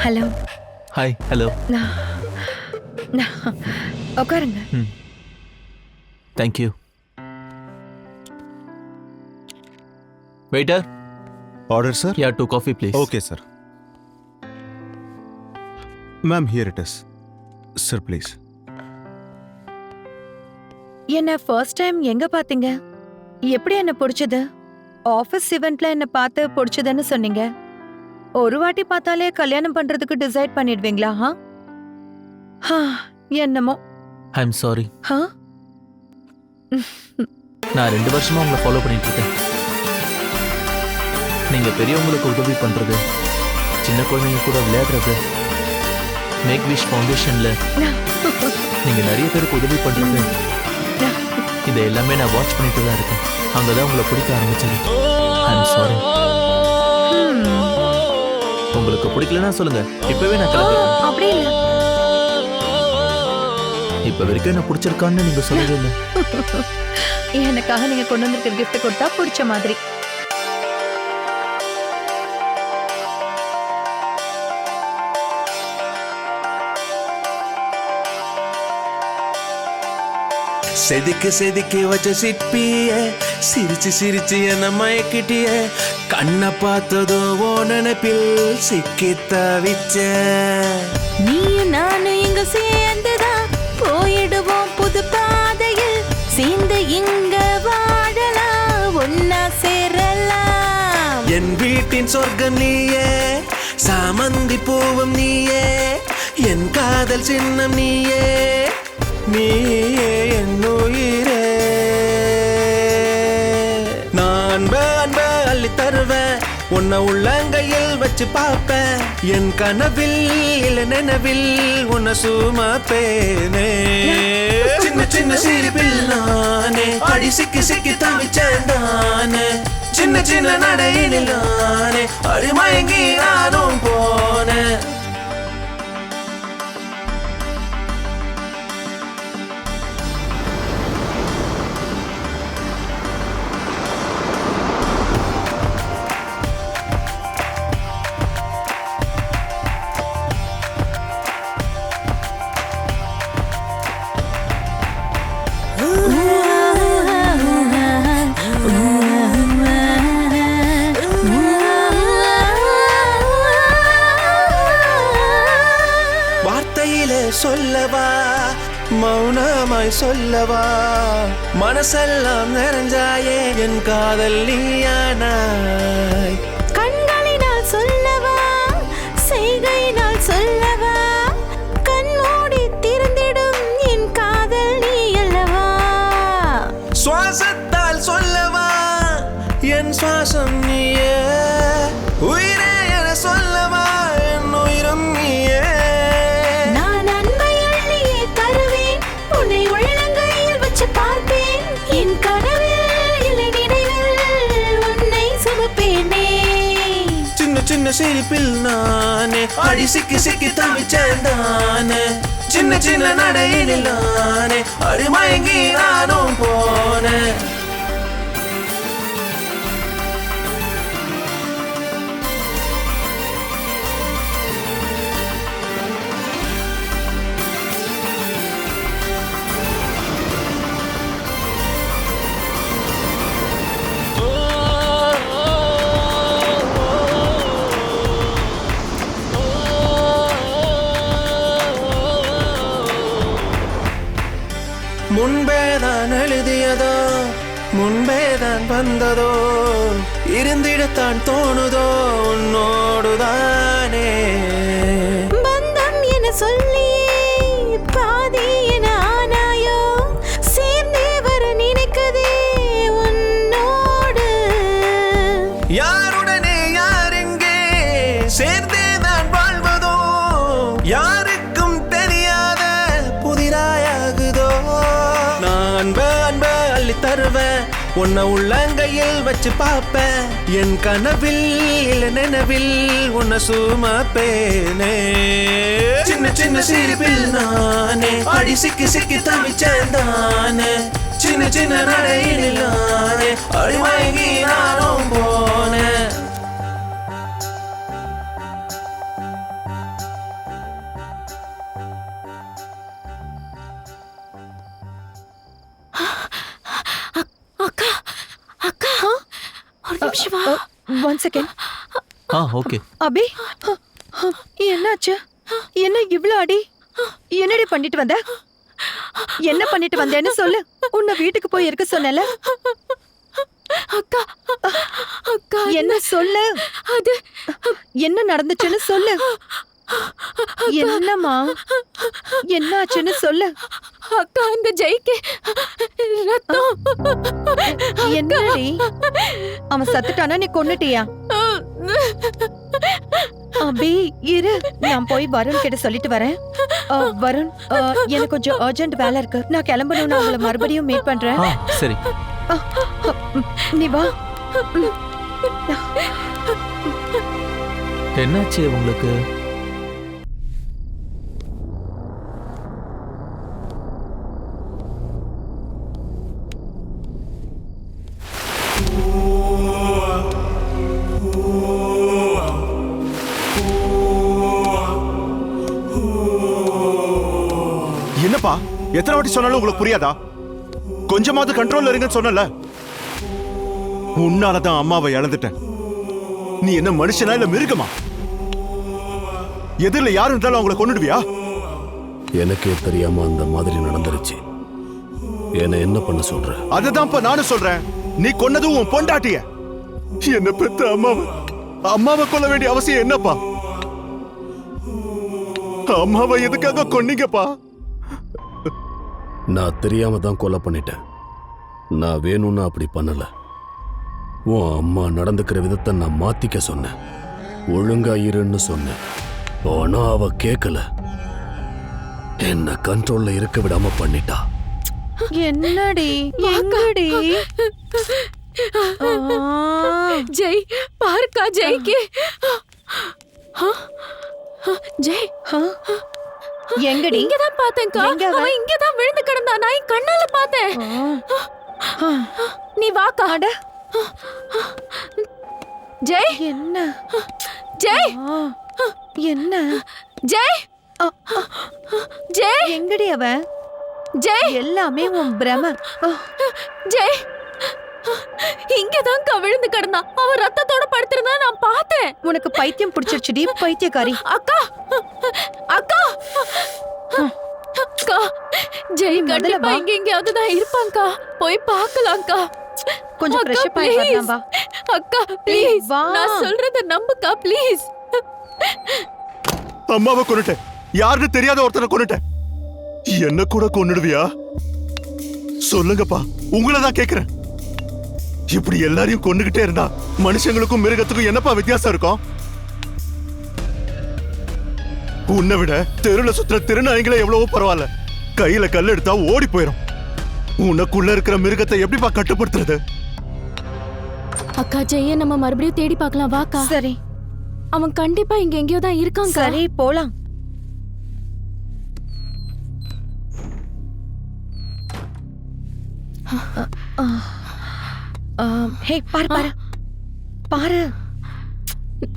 Hello. Hi. Hello. உட்காருங்க. Thank you. Waiter. Order, sir? Yeah, 2 coffee, please. Okay, sir. Ma'am, here it is. Sir, please. என்ன ஃபர்ஸ்ட் டைம் எங்க பாத்தீங்க? எப்படி என்ன பிடிச்சது? ஆபீஸ் இவெண்ட்ல என்ன பார்த்து பிடிச்சதுன்னு சொன்னீங்க. ஒரு வாட்டி பார்த்தாலே கல்யாணம் பண்றதுக்கு டிசைட் பண்ணிடுவீங்களா? என்னமோ. I'm sorry. Huh? நான் 2 வருஷமா உங்களை ஃபாலோ பண்ணிட்டு இருக்கேன். நீங்க பெரியவங்களுக்கு உதவி பண்றது, சின்ன குழந்தைங்க கூட விளையாடுறது, மேக் விஷ் ஃபவுண்டேஷன்ல நீங்க நிறைய பேருக்கு உதவி பண்றது இதை எல்லாமே நான் வாட்ச் பண்ணிட்டு தான் இருக்கேன். அங்கதான் உங்களை பிடிக்க ஆரம்பிச்சது. I'm sorry. உங்களுக்கு பிடிக்கலன்னா சொல்லுங்க, இப்பவே நான் கிளம்புறேன். அப்படி இல்ல. இப்ப வரைக்கும் என்ன பிடிச்சிருக்கான்னு நீங்க சொல்லவே இல்லை. எனக்காக நீங்க கொண்டு வந்திருக்கிற கிஃப்ட் கொடுத்தா பிடிச்ச மாதிரி. செதுக்கு செதுக்கி வச்ச சிற்பிய சிரிச்சு சிரிச்சு என்ன மயக்கிட்டிய கண்ணை பார்த்ததோ ஓ நினைப்பில் சிக்கி தவிச்ச. நீயும் நானும் இங்க சேர்ந்துதான் போயிடுவோம் புது பாதையில், சேர்ந்து இங்க வாழலாம், ஒன்னா சேரலாம். என் வீட்டின் சொர்க்கம் நீயே, சாமந்தி பூவும் நீயே, என் காதல் சின்னம் நீயே, நீயே என் உயிரே. நான் அன்ப அள்ளி தருவேன், உன்னை உள்ளங்கையில் வச்சு பார்ப்பேன், என் கனவில் இல்ல நினைவில் உன்னை சுமப்பேனே. சின்ன சின்ன சிரிப்பில் நானே அடி சிக்கி சிக்கி தவிச்சேன் தானே, சின்ன சின்ன நடையினில் நானே அடி மயங்கி நானும் போனேன். சொல்லவா மௌனமாய் சொல்லவா, மனசெல்லாம் நிறைஞ்சாயே என் காதல் நீயானாய். கண்களினால் சொல்லவா செய்கையினால் சொல்லவா, கண்மூடி திறந்திடும் என் காதல் நீ அல்லவா. சுவாசத்தால் சொல்லவா என் சுவாசம் நீயே, உயிரே என சொல்லவா என் உயிரும் நீயே. என் கனவில் இல்லை நினைவில் உன்னை சுமப்பேனே. சின்ன சின்ன சிரிப்பில் நானே அடி சிக்கி சிக்கி தவிச்சேன் தானே, சின்ன சின்ன நடையினில் நானே அடி மயங்கி நானும் போனேன். முன்பேதான் எழுதியதோ முன்பேதான் வந்ததோ, இருந்திடத்தான் தோணுதோ உன்னோடுதானே. பந்தம் என சொல்லி பாதி என ஆனாயோ, சேர்ந்தே வர நினைக்கதே உன்னோடு. யாருடனே யாரெங்கே சேர்ந்தேதான் வாழ்வதோ, யாருக்கும் தெரியாத புதிராயாகுதோ. நான் அன்ப அள்ளி தருவேன், உன்னை உள்ளங்கையில் வச்சு பார்ப்பேன், என் கனவில் இல்ல நினைவில் உன்னை சுமப்பேனே. சின்ன சின்ன சிரிப்பில் நானே அடி சிக்கி சிக்கி தவிச்சேன் தானே, சின்ன சின்ன நடையினில் நானே அடி மயங்கி நானும் போனேன். அக்கா அக்கா ஒரு நிமிஷம் வா. 1 செகண்ட். ஓகே. அபி என்னாச்சு? என்ன இவ்ளோ அடி? என்னடி பண்ணிட்டு வந்த? என்ன பண்ணிட்டு வந்தேன்னு சொல்லு. உன்னை வீட்டுக்கு போய் இருக்க சொன்னல. அக்கா அக்கா என்ன சொல்லு. அது என்ன நடந்துச்சுன்னு சொல்லு. என்னம்மா என்னாச்சுன்னு சொல்லு. அக்கா அந்த ஜெய்க்கு ரத்தம். என்னடி அவன் சத்துட்டானா நீ கொன்னுட்டியா? அபி இரு, நான் போய் வருண் கிட்ட சொல்லிட்டு வரேன். வருண், எனக்கு கொஞ்சம் அர்ஜென்ட் வேலை இருக்கு, நான் கிளம்பணும். நான் உங்களை மறுபடியும் மீட் பண்றேன். சரி. நீ வா. என்னாச்சு உங்களுக்கு? என்னப்பா, எத்தனை வாட்டி சொன்னாலும் உங்களுக்கு புரியாதா? கொஞ்சமாவது கண்ட்ரோல்ல இருங்கன்னு சொன்னல. உன்னாலதான் அம்மாவை இழந்துட்டேன். நீ என்ன மனுஷனா இல்ல மிருகமா? எதிரில யாரு இருந்தாலும் அவங்களை கொன்னுடுவியா? எனக்கே தெரியாம அந்த மாதிரி நடந்துருச்சு. என்ன என்ன பண்ண சொல்ற? அதுதான்ப்பா நானும் சொல்றேன். நீ கொன்னதும் உன் பொண்டாட்டிய. என்ன பெத்த அம்மாவை கொல்ல வேண்டிய அவசியம் என்னப்பா? அம்மாவை எதுக்காக கொன்னீங்கப்பா? நான் தெரியாம தான் கொலை பண்ணிட்டேன். நான் வேணும்னு அப்படி பண்ணல. உன் அம்மா நடந்துக்கிற விதத்தை நான் மாத்திக்க சொன்னேன். ஒழுங்கா இருன்னு சொன்னேன். ஆனா அவ கேட்கல. என்ன கண்ட்ரோல்ல இருக்க விடாம பண்ணிட்டா. என்னடி எங்கடி? ஜெய் பார்க்கா, ஜெய்க்கு ஜெய் எங்கடி? இங்கதான் பார்த்தேன்க்கா. அவன் இங்கதான் விழுந்து கிடந்தா. நான் என் கண்ணால பார்த்தேன். நீ வாக்கா. ஜெய் என்ன? ஜெய் என்ன? ஜெய் ஜெய் எங்கடி அவ? ஜெய் எல்லாமே உன் பிரம. ஜெய் இங்கதான் விழுந்து கிடந்தா. அவன் ரத்தத்தோட படுத்திருந்தா நான் பார்த்தேன். உனக்கு பைத்தியம் பிடிச்சிருச்சுடி, பைத்தியக்காரி. அக்கா அக்கா அக்கா, ஜெய் கண்டிப்பா இங்க எங்கேயாவது தான் இருப்பாங்கக்கா. போய் பார்க்கலாம்க்கா. கொஞ்சம் ஃப்ரெஷ் அப் ஆயி வரலாம் வா. அக்கா ப்ளீஸ் வா. நான் சொல்றத நம்புக்கா ப்ளீஸ். அம்மாவை கொன்னுட்டேன். யாருன்னு தெரியாத ஒருத்தனை கொன்னுட்டேன். என்ன கூட கொன்னுடுவியா? சொல்லுங்கப்பா, உங்களை தான் கேக்குறேன். இப்படி எல்லாரையும் கொன்னுகிட்டே இருந்தா மனுஷங்களுக்கும் மிருகத்துக்கும் என்னப்பா வித்தியாசம் இருக்கும்? உன்னை விட தெருல சுத்துற திருநாய்களே எவ்வளவோ பரவாயில்ல. கையில கல் எடுத்தா ஓடி போயிடும். உனக்குள்ள இருக்கிற மிருகத்தை எப்படிப்பா கட்டுப்படுத்துறது? அக்கா, ஜெய்ய நம்ம மறுபடியும் தேடி பார்க்கலாம் வாக்கா. சரி, அவன் கண்டிப்பா இங்க எங்கேயோ தான் இருக்கான். சரி போலாம். ஹே, பாரு பாரு பாரு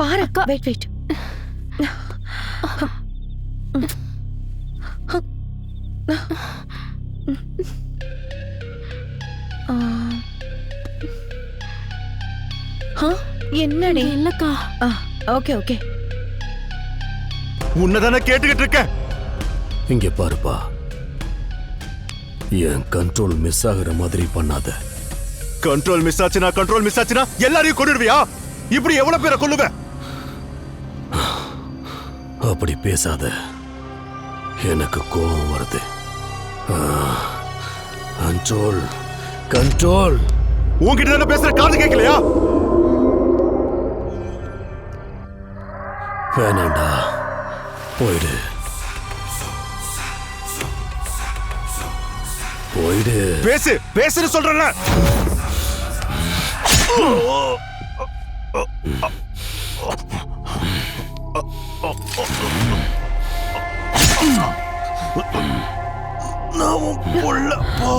பாரு. Wait wait. என்னடி? இல்லக்கா. Okay okay. உன்னதானே கேட்டுக்கிட்டு இருக்க. இங்க பாருப்பா, என் கண்ட்ரோல் மிஸ் ஆகுற மாதிரி பண்ணாத. கண்ட்ரோல் மிஸ் ஆச்சுனா எல்லாரையும் கொன்னுடுவியா? இப்படி எவ்வளவு பேரை கொல்லுவ? அப்படி பேசாத, எனக்கு கோபம் வருது. Control control. உன்கிட்ட தானே பேசுற, காது கேட்கலையா? வேணாண்டா, போயிடு போயிடு. பேசுன்னு சொல்றேன்ல. நான் உன் புள்ளப்பா.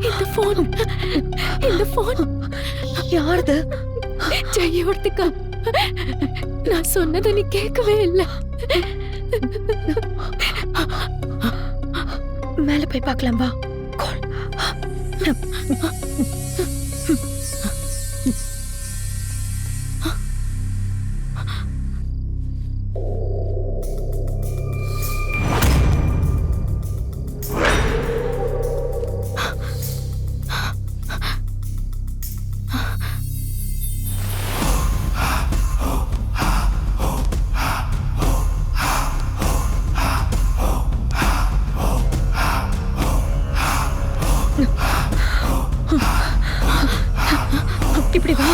இந்த போன் யாருது? ஜெயோர்த்திகா. நான் சொன்னதை நீ கேட்கவே இல்லை. மேல போய் பார்க்கலாம் வா. இப்படி வா.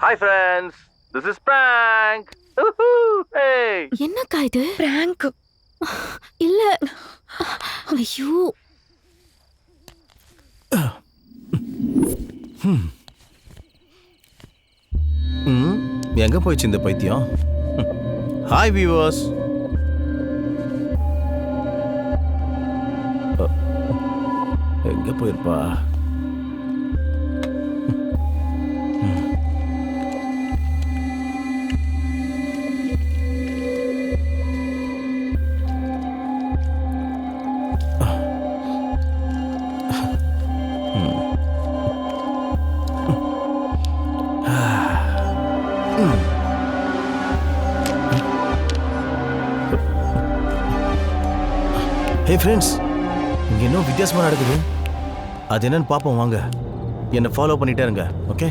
Hi friends, this is prank. Hey. என்னக்கா இது? பிராங்க் இல்ல. ஐயோ. எங்க போயிடுச்சு இந்த பைத்தியம்? Hi viewers. எங்க போயிருப்பா? ஹே ஃப்ரெண்ட்ஸ், இங்கே இன்னும் வித்தியாசமாக நடக்குது. அது என்னன்னு பார்ப்போம் வாங்க. என்னை ஃபாலோ பண்ணிட்டே இருங்க, ஓகே?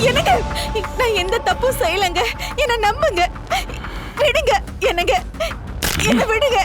என்னங்க, நான் எந்த தப்பும் செய்யலங்க. என்ன நம்புங்க. விடுங்க என்னங்க, என்ன விடுங்க.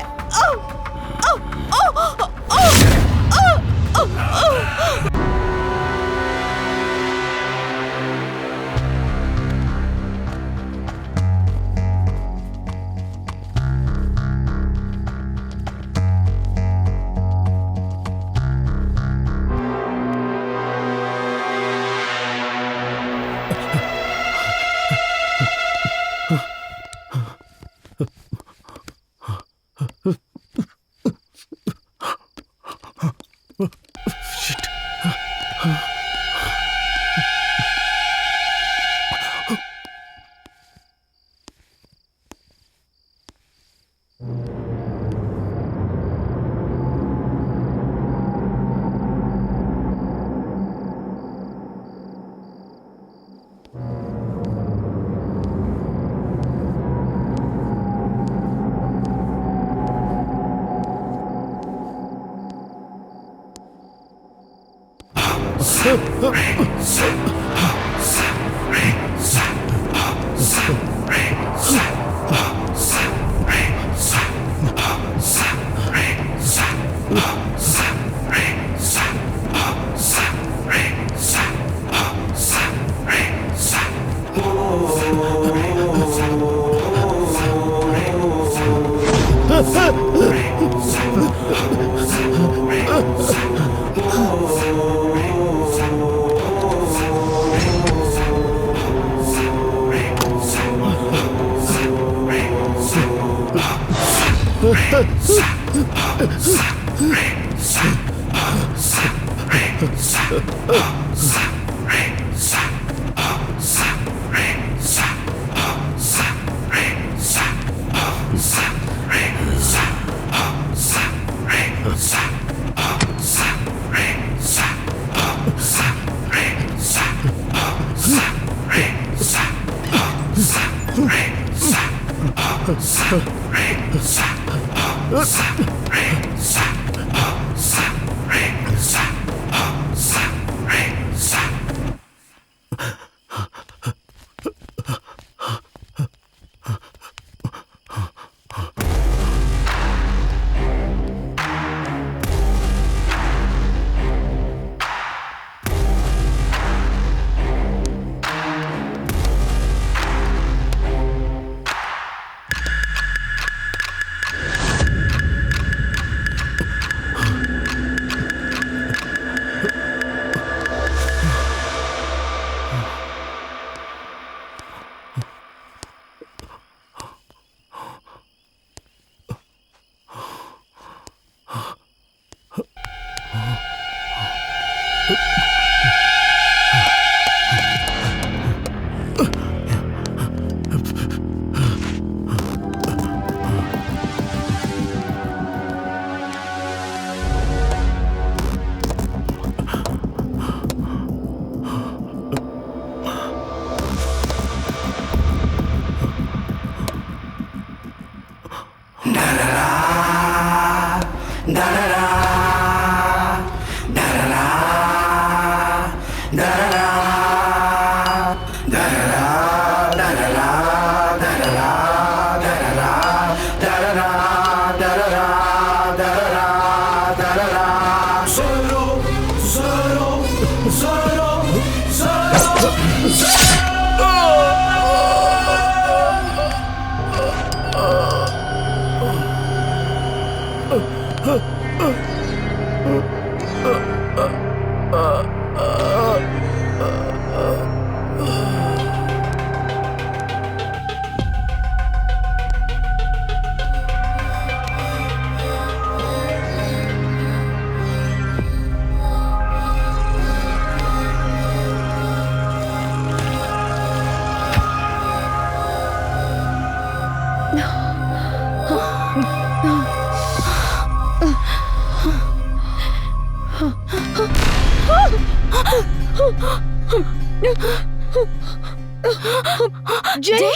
ஜெய்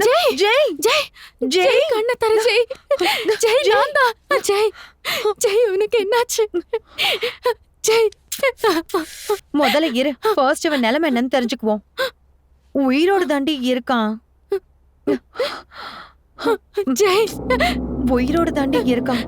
ஜெய் ஜெய் ஜெய் ஜெய் கண்ண தர ஜெய். ஜெய் நான் தான். ஜெய் ஜெய் உனக்கு என்னாச்சு? ஜெய் முதல்ல இரு, ஃபர்ஸ்ட் அவன் நிலைமை என்னன்னு தெரிஞ்சுக்குவோம். உயிரோடு தாண்டி இருக்கான். ஜெய் உயிரோடு தாண்டி இருக்கான்.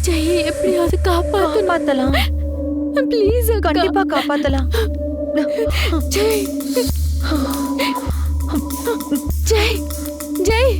ஜெய் எப்படியாவது காப்பாத்தலாம். ப்ளீஸ் கண்டிப்பா காப்பாத்தலாம். ஜெய் ஜெய் ஜெய்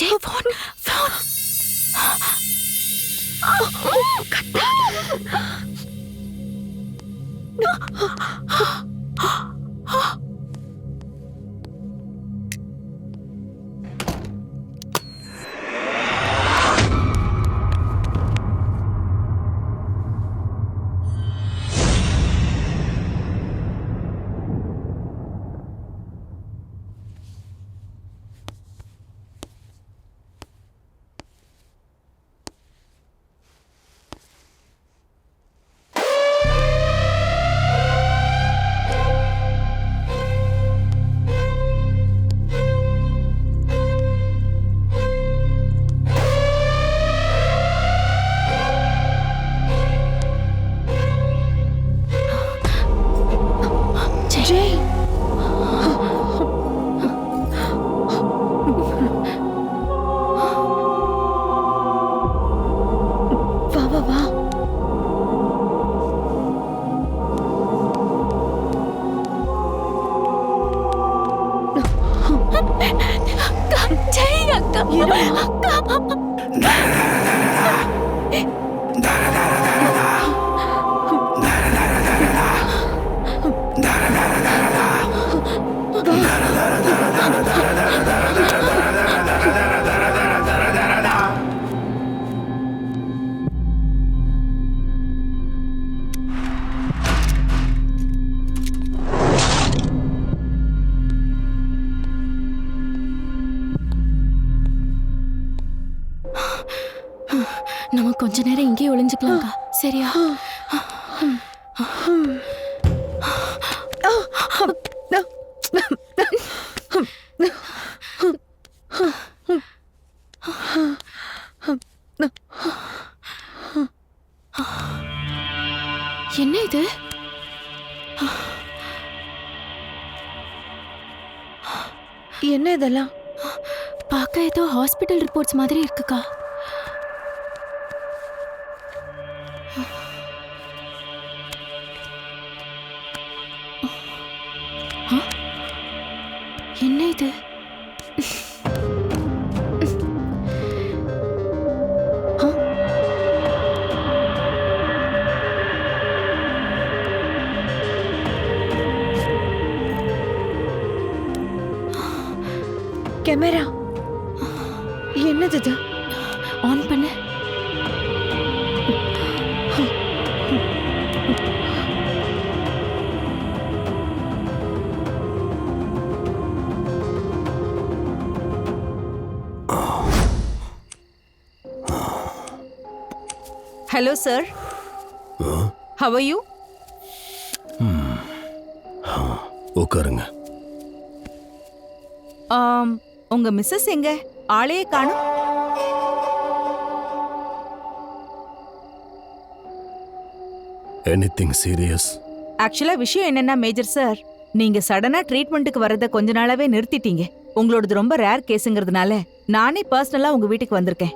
ஜெய் ஃபோன் ஃபோன் நம்ம கொஞ்ச நேரம் இங்கே ஒளிஞ்சுக்கலாம்க்கா, சரியா? என்ன இது? என்ன இதெல்லாம்? பார்க்க ஏதோ ஹாஸ்பிட்டல் ரிப்போர்ட்ஸ் மாதிரி இருக்குக்கா. என்ன இது? கேமரா என்னது இது? ஆன் பண்ணு. Hello sir, how are you? உட்காருங்க. உங்க மிஸ்ஸஸ் எங்க? ஆளையே காணும். Anything serious? ஆக்சுவலா விஷயம் என்னன்னா மேஜர் சார், நீங்க சடனா ட்ரீட்மெண்ட்டுக்கு வரத கொஞ்ச நாளாவே நிறுத்திட்டீங்க. உங்களோடது ரொம்ப ரேர் கேஸுங்கிறதுனால நானே பர்சனலா உங்க வீட்டுக்கு வந்திருக்கேன்.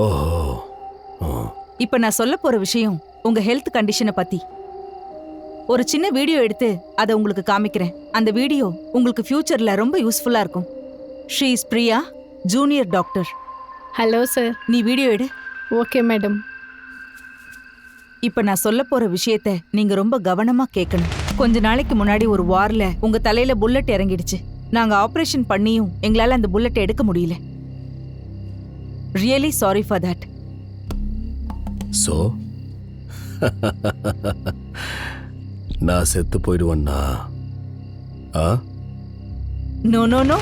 ஓஹோ. இப்ப நான் சொல்ல போற விஷயம் உங்க ஹெல்த் கண்டிஷனை பத்தி. ஒரு சின்ன வீடியோ எடுத்து அதை உங்களுக்கு காமிக்கிறேன். அந்த வீடியோ உங்களுக்கு ஃபியூச்சர்ல ரொம்ப யூஸ்ஃபுல்லா இருக்கும். She is Priya, junior doctor. Hello sir. நீ வீடியோ எடு. Okay madam. இப்ப நான் சொல்ல போற விஷயத்த நீங்க ரொம்ப கவனமா கேட்கணும். கொஞ்ச நாளைக்கு முன்னாடி ஒரு வார்ல உங்க தலையில புல்லட் இறங்கிடுச்சு. நாங்க ஆபரேஷன் பண்ணியும் எங்களால அந்த புல்லட்டை எடுக்க முடியல. Really sorry for that. So நான் செத்து போயிடுவேன்னா? நோ நோ நோ,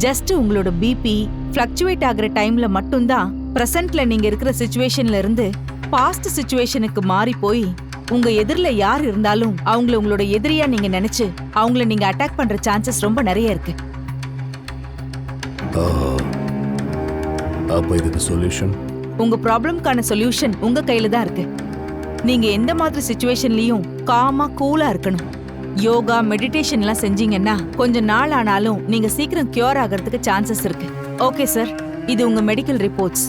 ஜஸ்ட் உங்களோட பிபி ஃப்ளக்சுவேட் ஆகிற டைம்ல மட்டும்தான் பிரசன்ட்ல நீங்க இருக்கிற சிச்சுவேஷன்ல இருந்து பாஸ்ட் சிச்சுவேஷனுக்கு மாறி போய் உங்க எதிரில யார் இருந்தாலும் அவங்கள உங்களோட எதிரியா நீங்க நினைச்சு அவங்கள நீங்க அட்டாக் பண்ற சான்சஸ் ரொம்ப நிறைய இருக்கு. அப்ப இதுக்கு சொல்யூஷன்? உங்க ப்ராப்ளம்கான சொல்யூஷன் உங்க கையில தான் இருக்கு. நீங்க எந்த மாதிரி சிச்சுவேஷன்லயும் காமா கூலா இருக்கணும். யோகா, மெடிடேஷன் எல்லாம் செஞ்சீங்கன்னா கொஞ்ச நாள் ஆனாலும் நீங்க சீக்கிரம் கியூர் ஆகிறதுக்கு சான்சஸ் இருக்கு. ஓகே சார், இது உங்க மெடிக்கல் ரிப்போர்ட்ஸ்.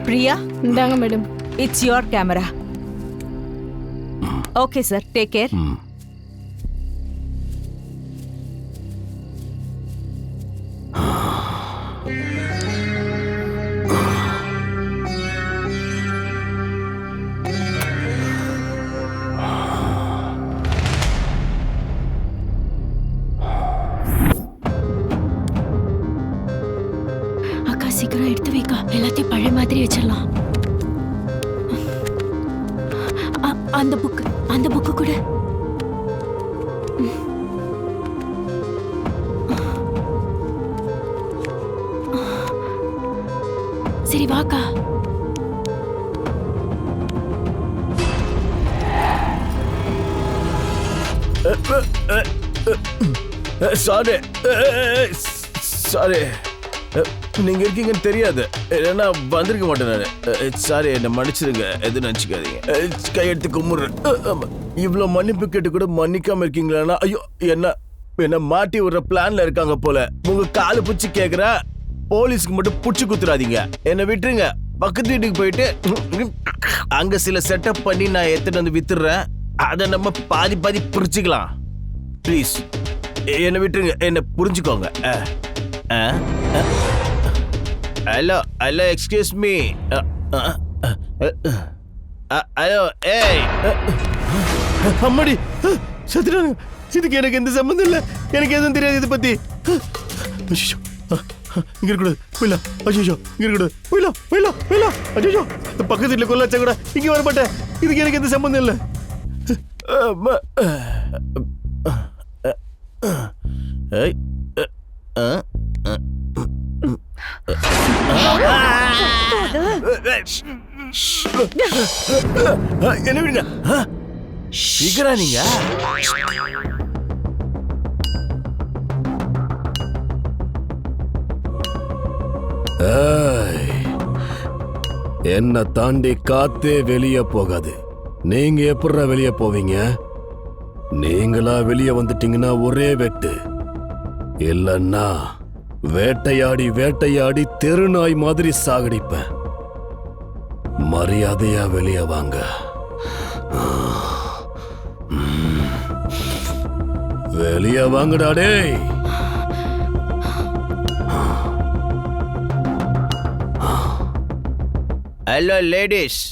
பிரியா, இந்தாங்க madam. It's your camera. Okay sir, take care. அக்கா சீக்கிரம் எடுத்து வைக்கா, எல்லாத்தையும் பழைய மாதிரி வச்சிடலாம். அந்த புக்கு கூட. சரி வாக்கா. சாரி சாரி, நீங்க இருக்கீங்கன்னு தெரியாது, ஏன்னா வந்திருக்க மாட்டேன் நான். சாரி, என்ன மன்னிச்சிருங்க, எதுவும் நினைச்சுக்காதீங்க. கையெடுத்து கும்பிடுறேன். இவ்வளவு மன்னிப்பு கேட்டு கூட மன்னிக்காம இருக்கீங்களா? ஐயோ, என்ன மாட்டி விடுற பிளான்ல இருக்காங்க போல. உங்க காலு புடிச்சு கேக்குற, போலீஸ்க்கு மட்டும் புடிச்சு குத்துறாதீங்க. என்ன விட்டுருங்க. பக்கத்து வீட்டுக்கு போயிட்டு அங்க சில செட்டப் பண்ணி நான் எடுத்துட்டு வந்து வித்துடுறேன். அதை நம்ம பாதி பாதி பிரிச்சுக்கலாம். ப்ளீஸ் என்னை விட்டுருங்க, என்ன புரிஞ்சுக்கோங்க. Hello hello, excuse me. Hello, ஏய். அம்மாடி சத்யநாராயண, இதுக்கு எனக்கு எந்த சம்மந்தம் இல்லை. எனக்கு எதுவும் தெரியாது இதை பத்தி. ஐயோ, இங்க இருக்கக்கூடாது, போயிடலாம். ஐயோ, இங்க இருக்கக்கூடாது, போயிடலாம் போயிடலாம் போயிடலாம். ஐயோ, பக்கத்து வீட்டில் கொல்லாச்சா கூட இங்க வர மாட்டேன். இதுக்கு எனக்கு எந்த சம்மந்தம் இல்லை. என்ன விடுங்க. சீக்கிரம் நீங்க. என்ன தாண்டி காத்தே வெளியே போகாது. நீங்க எப்படா வெளியே போவீங்க? நீங்களா வெளியே வந்துட்டீங்கன்னா ஒரே வெட்டு. இல்லன்னா வேட்டையாடி வேட்டையாடி தெருநாய் மாதிரி சாகடிப்பேன். மரியாதையா வெளியே வாங்க. வெளியே வாங்கடா டேய். ஹலோ லேடிஸ்,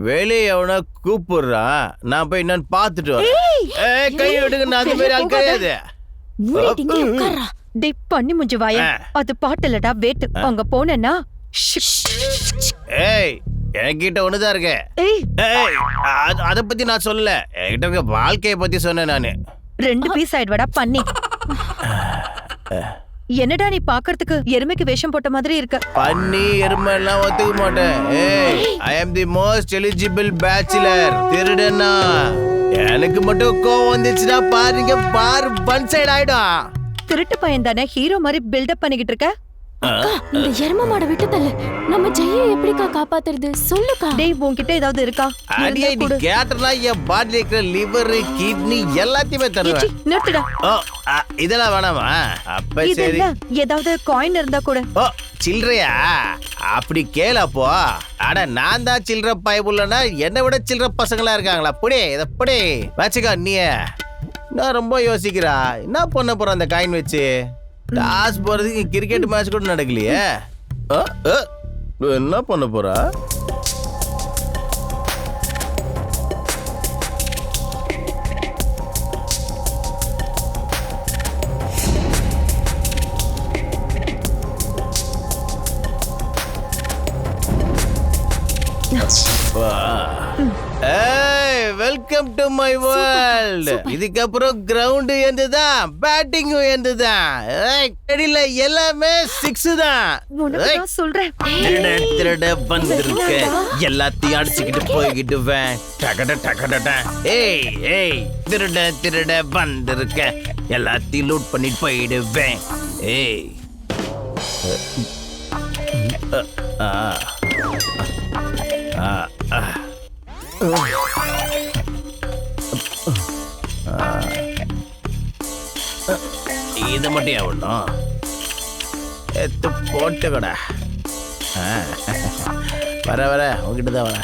வெளியே எவனா கூப்பிடுறான், நான் போய் என்னன்னு பார்த்துட்டு வரேன். கை விடுங்க, நான் அந்த மாதிரி ஆள் கிடையாது. டேய் பண்ணி முஞ்சு வாயா, அது பாட்டுலடா வேட்டு. அங்க போனேன்னா ஏய், என்கிட்ட ஒண்ணுதான் இருக்கு. அத பத்தி நான் சொல்லல, என்கிட்ட இருக்க வாழ்க்கைய பத்தி சொன்னேன் நானு. 2 பீஸ் ஆயிடுவாடா பண்ணி. என்னடா நீ பாக்குறதுக்கு எருமைக்கு வேஷம் போட்ட மாதிரி இருக்க. பண்ணி எருமை எல்லாம் ஒத்துக்க மாட்டேன். ஏய், ஐ அம் தி மோஸ்ட் எலிஜிபிள் பேச்சுலர். திருடனா எனக்கு மட்டும் கோவம் வந்துச்சுன்னா பாருங்க, பாரு பன் சைடு ஆயிடும். திருட்டு பையன் தானே, ஹீரோ மாதிரி பில்டப் பண்ணிக்கிட்டு இருக்க. அக்கா, இந்த எருமை மாட விட்டு தள்ளு. நம்ம ஜெயை எப்படிக்கா காப்பாத்துறது சொல்லுக்கா. டேய் உன்கிட்ட ஏதாவது இருக்கா? அடியே, நீ கேட்டனா என் பாடியில் இருக்கிற லிவர், கிட்னி எல்லாத்தையுமே தருவேன். நிறுத்துடா. ஓ, இதெல்லாம் வேணாமா? அப்ப இது சரி. இல்ல, ஏதாவது காயின் இருந்தா கூட. ஓ, சில்லறையா? அப்படி கேளப்போ. அட, நான் தான் சில்லற பயபுள்ளனா, என்னை விட சில்லற பசங்களா இருக்காங்களா? புடி இத புடி வச்சுக்கா. நீ நான் ரொம்ப யோசிக்கிறா, என்ன பண்ண போற அந்த காயின் வச்சு? டாஸ் போறதுக்கு கிரிக்கெட் மேட்ச் கூட நடக்கலையே. என்ன பண்ண போறா? Welcome to my world. இதுக்கப்புறம் கிரவுண்ட் என்னதுதான், பேட்டிங் என்னதுதான், எல்லாமே 6 தான். சொல்றேன், திருட வந்திருக்க, எல்லாத்தையும் அடிச்சுக்கிட்டு போய்கிட்டுவேன். ஏய் ஏய், திருட திருட வந்திருக்க, எல்லாத்தையும் லூட் பண்ணிட்டு போயிடுவேன். ஏய், இதை மட்டும் எவ்வளோ எத்து போட்டு கூட. வர வர உங்ககிட்ட தான் வர.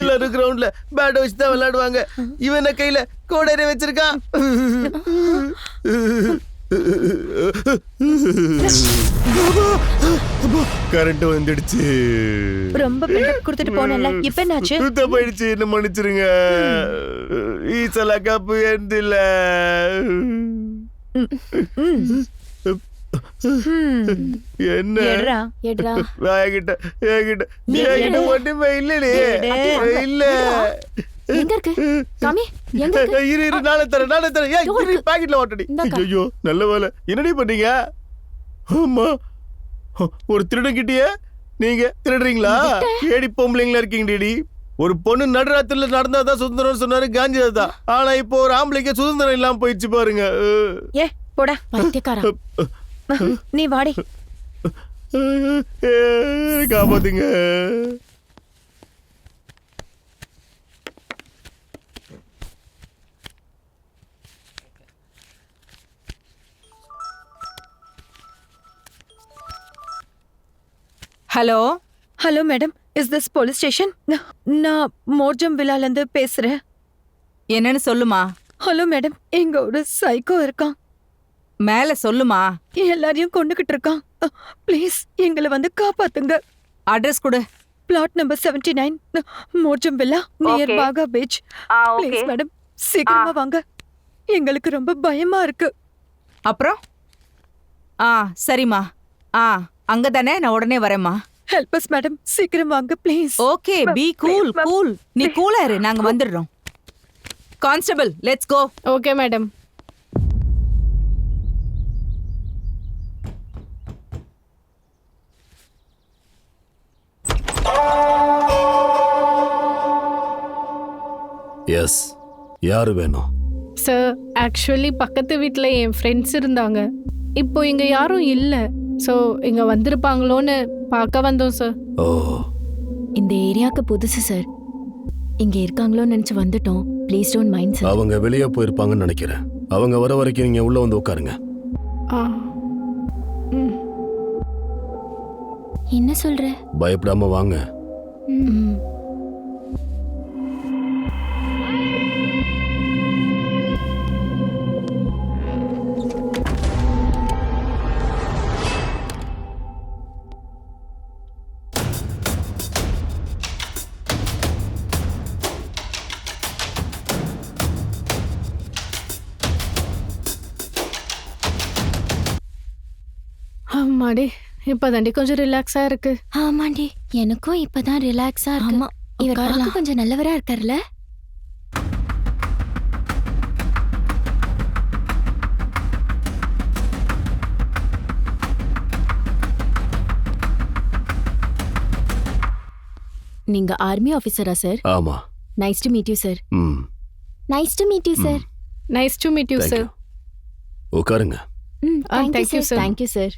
எல்லாரும் கிரவுண்ட்ல பேட் வச்சு தான் விளையாடுவாங்க. இவன் கையில கோடரை வச்சிருக்கான். கரண்ட் வந்துடுச்சு. ரொம்ப பில்டப் கொடுத்துட்டு போனல, இப்ப என்னாச்சு? போயிடுச்சு, என்ன மன்னிச்சிருங்க. ஈசலா கப்பு எந்தில்ல. என்ன ஒண்ணுமே இல்லடி. இல்ல எங்க இருக்கு காமி? எங்க இருக்கு? இரு நாளை தரேன். பாக்கெட்ல ஓட்டடி. ஐயோ, நல்ல வேலை. என்னடி பண்ணீங்க? ஆமா, ஒரு திருடன் கிட்டியே நீங்க திருடுறீங்களா? ஏடி பொம்பளைங்களா இருக்கீங்கடி. ஒரு பொண்ணு நடுராத்திரில நடந்தாதான் சுதந்திரம் சொன்னாரு காந்திதான். ஆனா இப்போ ஒரு ஆம்பளைக்கு சுதந்திரம் இல்லாம போயிடுச்சு பாருங்க. ஏ போடா பைத்தியக்காரா. நீ வாடி. காப்பாத்துங்க. Hello hello madam, is this police station? நான் மோர்ஜம் விழாலேருந்து பேசுறேன். என்னன்னு சொல்லுமா. ஹலோ மேடம், இங்க ஒரு சைக்கோ இருக்கான். மேல சொல்லுமா. எல்லாரையும் கொண்டுகிட்டு இருக்கான். ப்ளீஸ் எங்களை வந்து காப்பாத்துங்க. அட்ரஸ் கொடு. Flat number 79, Morjim villa, near Okay. Baga beach. Please madam, சீக்கிரமா வாங்க. எங்களுக்கு ரொம்ப பயமா இருக்கு. அப்புறம் சரிம்மா. அங்கதானே, நான் உடனே வரேம்மா. ஹெல்ப் அஸ் மேடம், சீக்கிரம் வாங்க please. Okay, be cool cool. நீ கூலா இரு, நாங்க வந்துடுறோம். Constable, let's go. Okay madam. Yes, யாரு வேணும்? சார், ஆக்சுவலி பக்கத்து வீட்டில் என் ஃப்ரெண்ட்ஸ் இருந்தாங்க. இப்போ இங்கே யாரும் இல்லை. ஸோ இங்கே வந்திருப்பாங்களோன்னு பார்க்க வந்தோம் சார். ஓ, இந்த ஏரியாவுக்கு புதுசு சார். இங்க இருக்காங்களோன்னு நினைச்சு வந்துட்டோம். Please don't mind sir. அவங்க வெளியே போயிருப்பாங்கன்னு நினைக்கிறேன். அவங்க வர வரைக்கும் நீங்க உள்ள வந்து உட்காருங்க. என்ன சொல்ற? பயப்படாம வாங்க. ஆமாடி, இப்போதாண்டி கொஞ்சம் ரிலாக்ஸாக இருக்கு. ஆமாண்டி, எனக்கும் இப்பதான் ரிலாக்ஸா இருக்கு. ஆமா, இவர் பார்க்க கொஞ்சம் நல்லவரா இருக்காருல்ல. நீங்க ஆர்மி ஆபீசரா சார்? ஆமா. Nice to meet you sir. Nice to meet you sir. Nice to meet you Thank sir. you. உட்காருங்க. Thank you, sir. Thank you sir.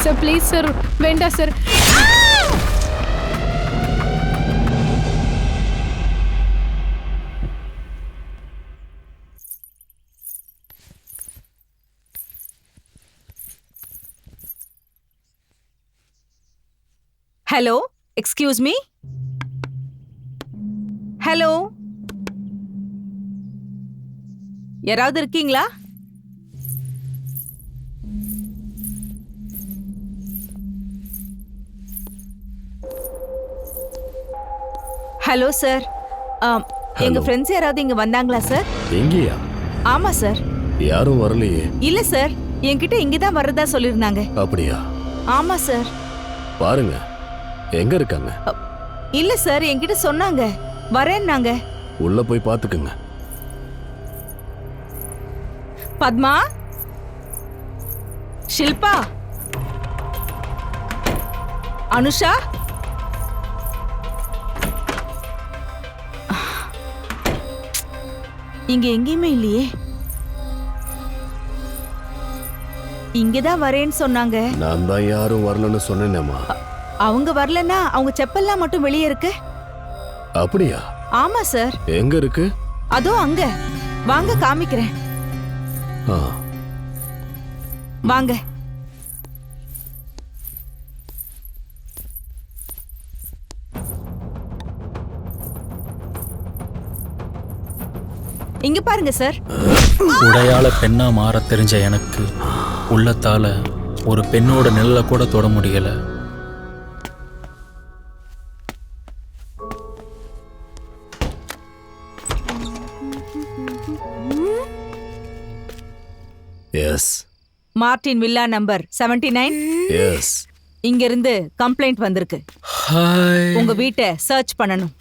Sir please sir, வேண்டாம் sir. Hello, excuse me. Hello, யாராவது இருக்கீங்களா? Hello sir, எங்க friends யாராவது இங்க வந்தாங்களா sir? எங்கேயா? ஆமா சார். யாரும் வரலையே. இல்ல சார், என்கிட்ட இங்கதான் வர்றதா சொல்லிருந்தாங்க. அப்படியா? ஆமா சார். பாருங்க, எங்க இருக்காங்க? இல்ல சார், என்கிட்ட சொன்னாங்க வரேன்னாங்க. உள்ள போய் பாத்துக்குங்க. பத்மா, ஷில்பா, அனுஷா, இங்க எங்கேயுமே இல்லையே. இங்கதான் வரேன்னு சொன்னாங்க. நான் தான் யாரும் வரலன்னு சொன்னேனேம்மா. அவங்க வரலன்னா அவங்க செப்பல்லாம் மட்டும் வெளியே இருக்கு. அப்படியா? ஆமா சார். எங்க இருக்கு? அதோ அங்க, வாங்க காமிக்கிறேன். ஆ, வாங்க. இங்க பாருங்க சார். உடையால பெண்ணா மாற தெரிஞ்ச எனக்கு உள்ளத்தால ஒரு பெண்ணோட நிழல கூட தொட முடியல. Yes. Martin villa number 79. Yes. இங்க இருந்து கம்ப்ளைண்ட் வந்திருக்கு. உங்க வீட்டை சர்ச் பண்ணணும்.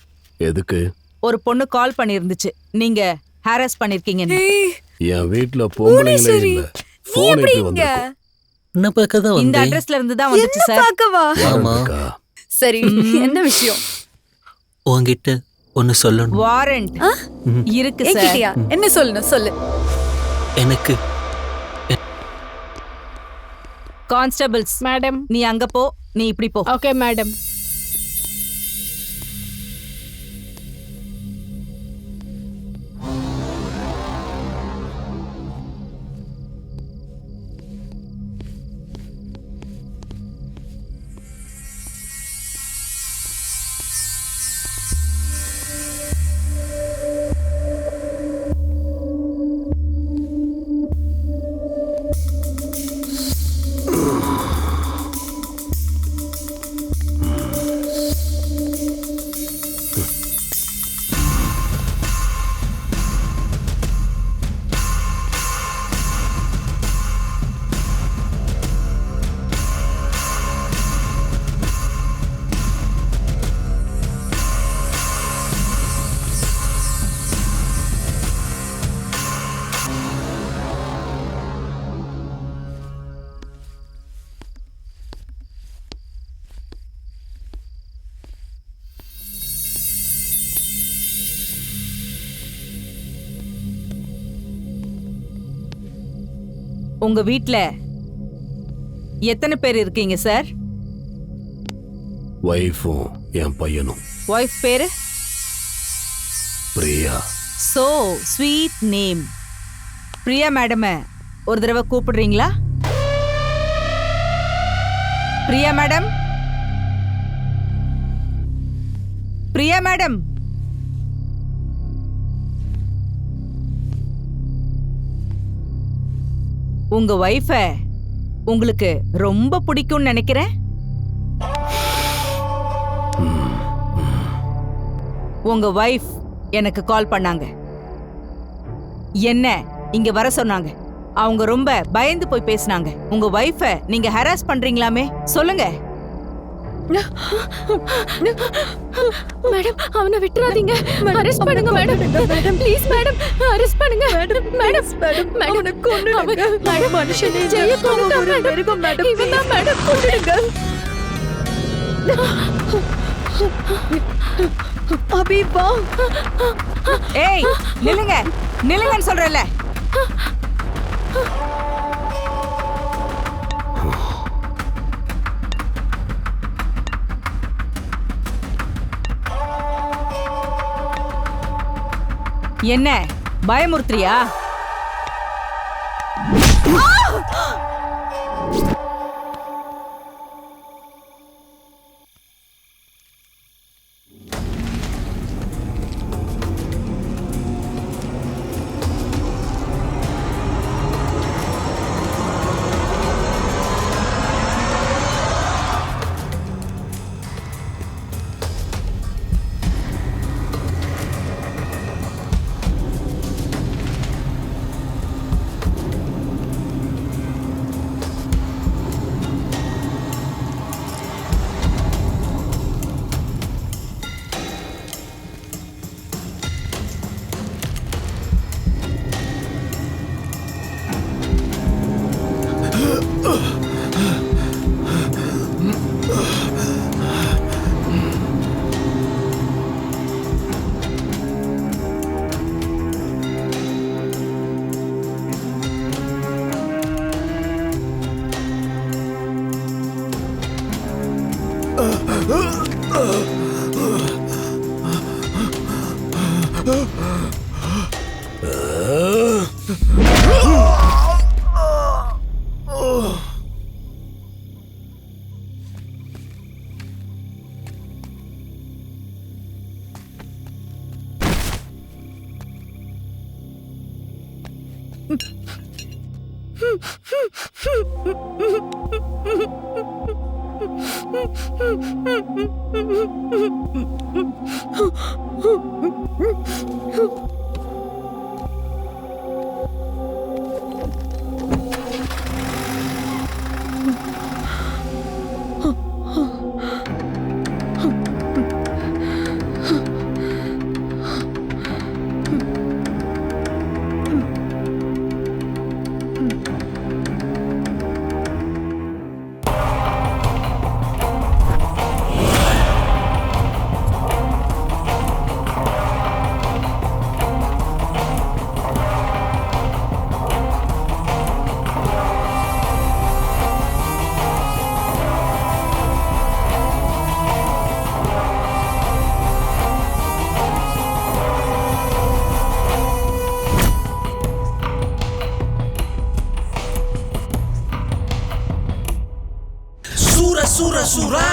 எதுக்கு? ஒரு பொண்ணு கால் பண்ணிருந்துச்சு, நீங்க ஹாரஸ் பண்ணிருக்கீங்க. என் வீட்ல பொம்பளைங்களே இல்ல. போன் எப்படி வந்தது? என்ன பார்க்க தான் இந்த வந்தேன். அட்ரஸ்ல இருந்து தான் வந்துச்சு சார். பார்க்கவா? ஆமா. சரி, என்ன விஷயம்? உன்கிட்ட ஒன்னு சொல்லணும். வாரண்ட் இருக்கு சார். என்கிட்டயா? என்ன சொல்லணும்? சொல்லு. எனக்கு கான்ஸ்டபிள்ஸ் மேடம். நீ அங்க போ, நீ இப்படி போ. Okay madam. உங்க வீட்ல எத்தனை பேர் இருக்கீங்க சார்? வைஃபும் என் பையனும். வைஃப் பேரு? Priya. So sweet name. Priya madam ஒரு தடவை கூப்பிடுறீங்களா? Priya madam, Priya madam. உங்க வைஃப உங்களுக்கு ரொம்ப பிடிக்கும்னு நினைக்கிறேன். உங்க வைஃப் எனக்கு கால் பண்ணாங்க, என்ன இங்க வர சொன்னாங்க. அவங்க ரொம்ப பயந்து போய் பேசினாங்க. உங்க வைஃப நீங்க ஹராஸ் பண்றீங்களாமே, சொல்லுங்க. மேடம், அவனை விட்டுறாதீங்க. அரெஸ்ட் பண்ணுங்க madam. Madam please madam, arrest பண்ணுங்க. மேடம் மேடம் மேடம் அவனை கொன்னுடுங்க. மேடம் மனுஷனே ஜெய கொன்னுட்டா மேடம். மேடம் இவன் மேடம் கொன்னுடுங்க. அபி வா. ஏய் நில்லுங்க, நில்லுங்கன்னு சொல்றேன்ல. என்ன பயமுறுத்துறியா? சுர சுரா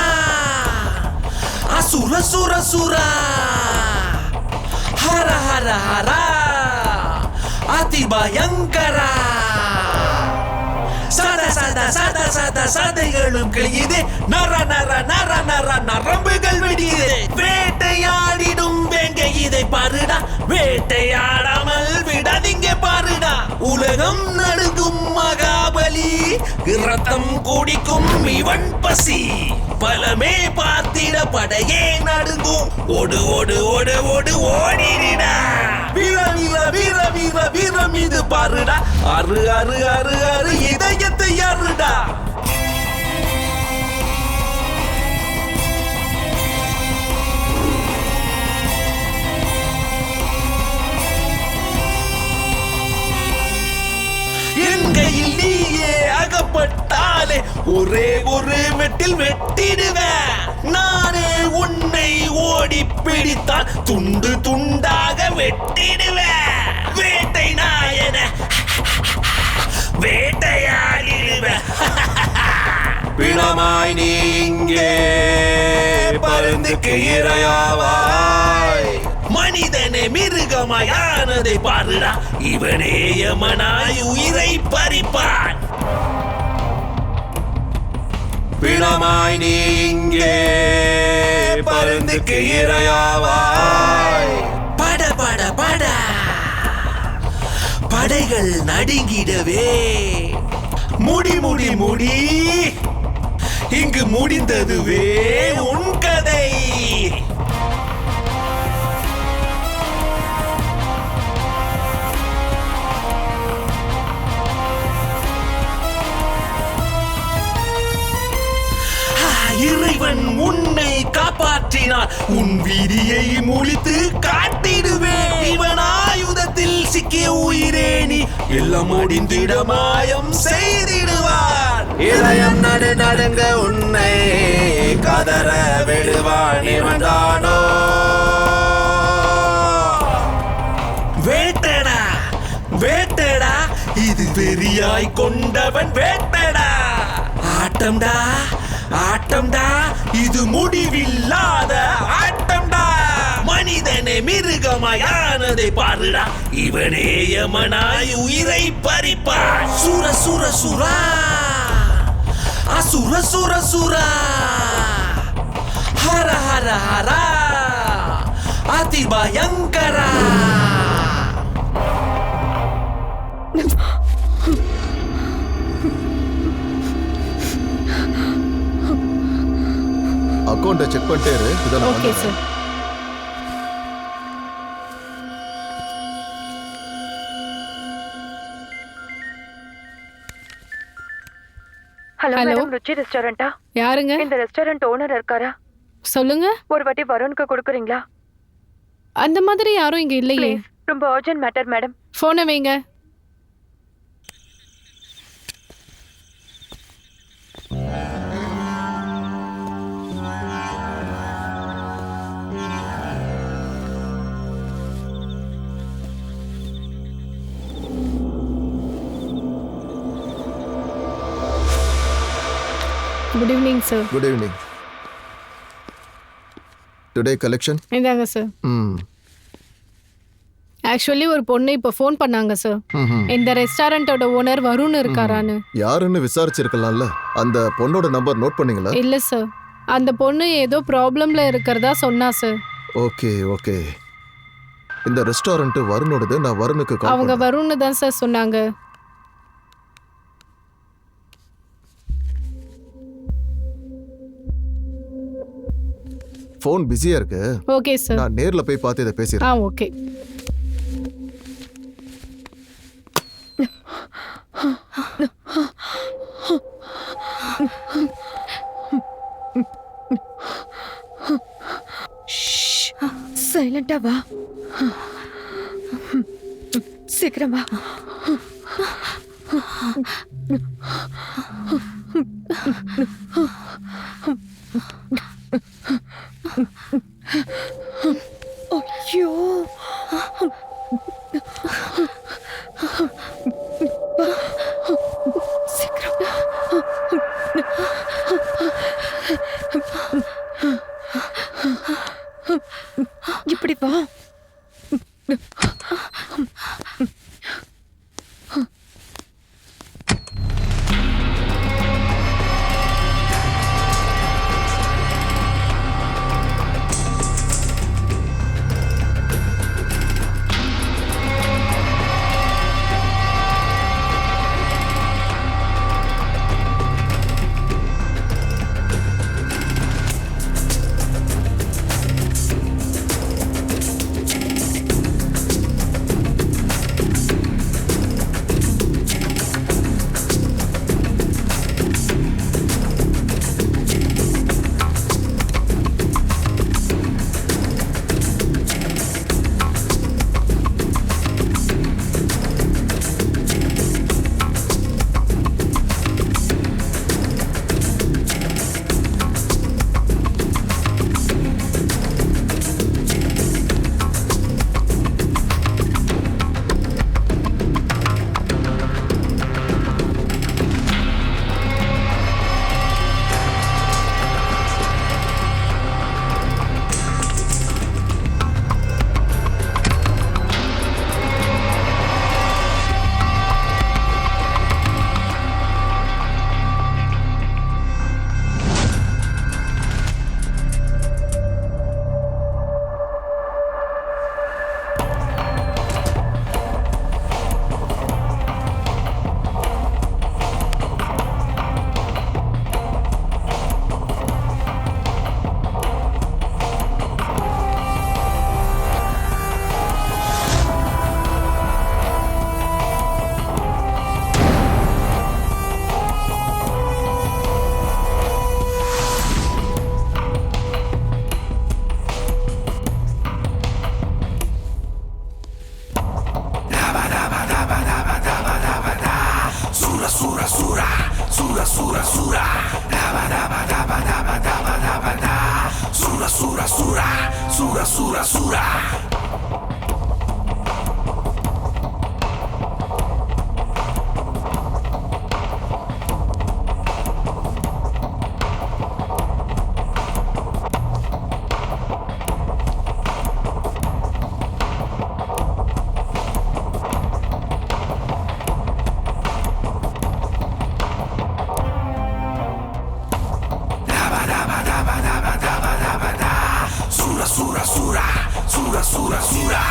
அசுர சுர சுரா ஹர ஹர ஹரா அதி பயங்கரா சத சத சத சத சதைகளும் கிழியுது நர நர நர நர நரம்புகள் வெடியுது வேட்டையாடிடும் வேங்க இதை பாருடா வேட்டையாடாமல் விடாதீங்க பாருடா உலகம் நடுங்கும் மகாபலி ரத்தம் குடிக்கும் இவன் பசி பலமே பார்த்திட படையே நடுங்கும் ஓடு ஓடு ஓடு ஓடு ஓடிடா வீர வீர வீர வீர வீரம் இது பாருடா அரு அரு அரு அரு இதயத்தை அருடா என் கையில் நீயே அகப்பட்டாலே ஒரே ஒரு வெட்டில் வெட்டிடுவேன் நானே உன்னை ஓடி பிடித்தால் துண்டு துண்டாக வெட்டிடுவேன் வேட்டை நாயன வேட்டையாடிடுவேன் பிணமாய் நீங்கே பருந்துக்கு இரையாவாய் மனிதனே மிருகமாயானதை பாருடா இவனே யமனாய் உயிரை பறிப்பான் பிணமாய் நீங்கே பருந்துக்கு இரையாவாய் பட பட பட படைகள் நடுங்கிடவே முடி முடி முடி இங்கு முடிந்ததுவே உன் கதை இறைவன் உன்னை காப்பாற்றினார் உன் வீதியை முழித்து காட்டிடுவேன் இவன் ஆயுதத்தில் சிக்கிய உயிரே நீ எல்லாம் முடிந்திட மாயம் செய்திடுவார் இதயம் நடு நடுங்க உன்னை கதற விடுவான் இவன் தானோ வேட்டடா வேட்டடா இது வெறியாய் கொண்டவன் வேட்டடா ஆட்டம்டா ஆட்டம்டா இது முடிவில்லாத ஆட்டம்டா மனிதனே மிருகமாயானதை பாருடா இவனே யமனாய் உயிரை பறிப்பான் சுர சுர சுரா அசுர சுர சுரா ஹர ஹர ஹரா அதி பயங்கரா அக்கௌண்ட்டை செக் பண்ணிட்டே இரு இதெல்லாம் okay sir hello Hello. Madam Ruchi ரெஸ்டாரண்டா யாருங்க இந்த ரெஸ்டாரண்ட் ஓனர் இருக்காரா சொல்லுங்க ஒரு வாட்டி வருணுக்கு கொடுக்குறீங்களா அந்த மாதிரி யாரும் இங்க இல்லையே ப்ளீஸ் ரொம்ப அர்ஜென்ட் மேட்டர் மேடம் போனை வைங்க good evening sir good evening today collection இந்தாங்க சார் ஆக்சுவலி ஒரு பொண்ணு இப்போ ஃபோன் பண்ணாங்க சார் இந்த ரெஸ்டாரண்டோட ஓனர் வருண் இருக்காரான்னு யாருன்னு விசாரிச்சிருக்கலாம்ல அந்த பொண்ணோட நம்பர் நோட் பண்ணீங்களா இல்ல சார் அந்த பொண்ணு ஏதோ ப்ராப்ளம்ல இருக்கிறதா சொன்னா சார் ஓகே ஓகே இந்த ரெஸ்டாரண்ட் வருணோடது நான் வருணுக்கு கால் அவங்க வரும்னு தான் சார் சொன்னாங்க ஃபோன் பிஸியா இருக்கு ஓகே சார் நான் நேர்ல போய் பார்த்து இதை பேசிடுறேன் ஓகே சைலண்டா வா சீக்கிரம் வா ஐயோ சீக்கிரம் சூரா சூரா சூரா Sura, sura, sura, sura, sura.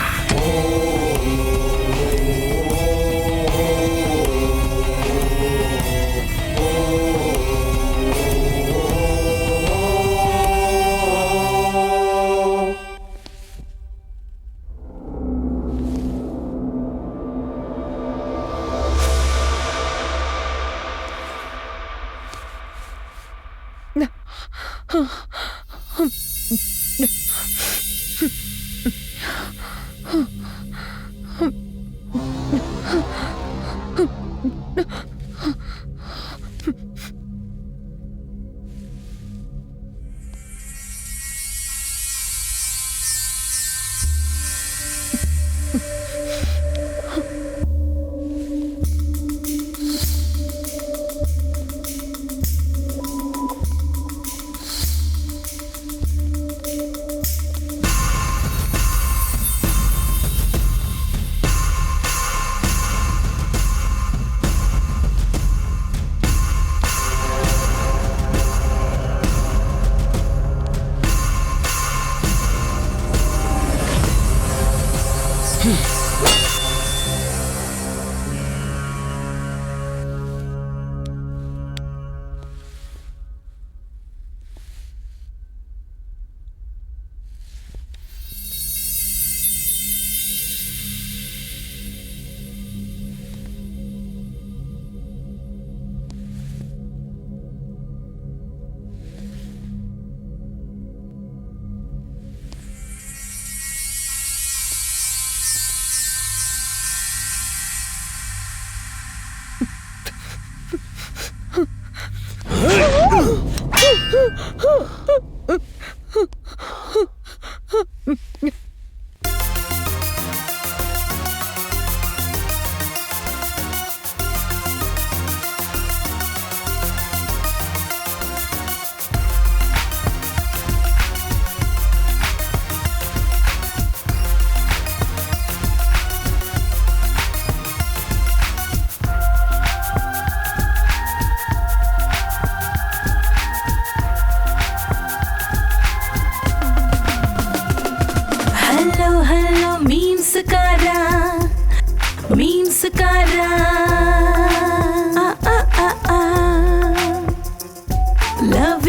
Love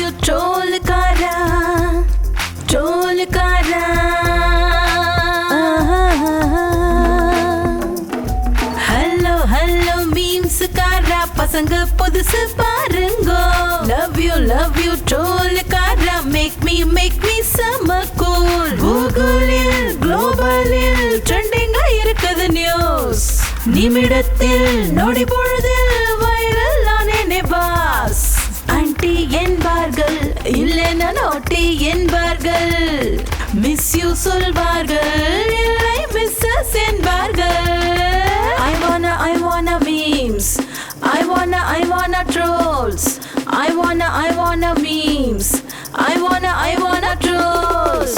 you, trollkara, trollkara. Hello, memeskara, pasanga புதுசு பாருங்கோ. Love you, trollkara, make me summer cool. Googleil, globalil, trending இருக்குது news. நிமிடத்தில் நொடி பொழுதில் வைரல் ஆனேனே பாஸ். ஆன்டி என்பார்கள் இல்லைன்னா நோட்டி என்பார்கள். மிஸ் யூ சொல்வார்கள் இல்லை மிஸ்ஸஸ் என்பார்கள். I wanna memes. I wanna trolls. I wanna memes. I wanna trolls.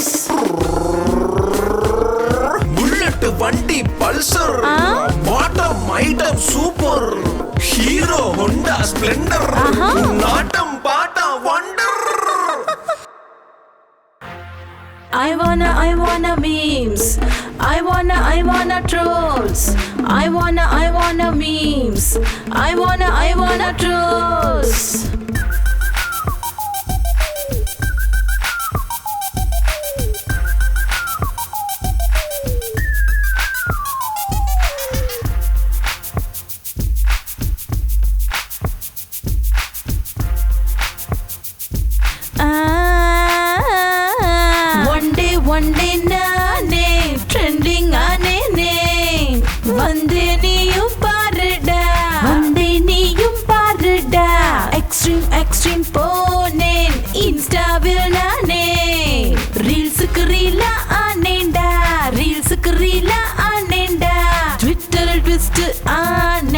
Bullet வண்டி Pulsar bottom item super Hero Honda Splendor நாட்டம் பாட்டா wonder. I wanna memes. I wanna trolls. I wanna memes. I wanna trolls. One day naane trending aanene vande niyum paruda extreme ஆன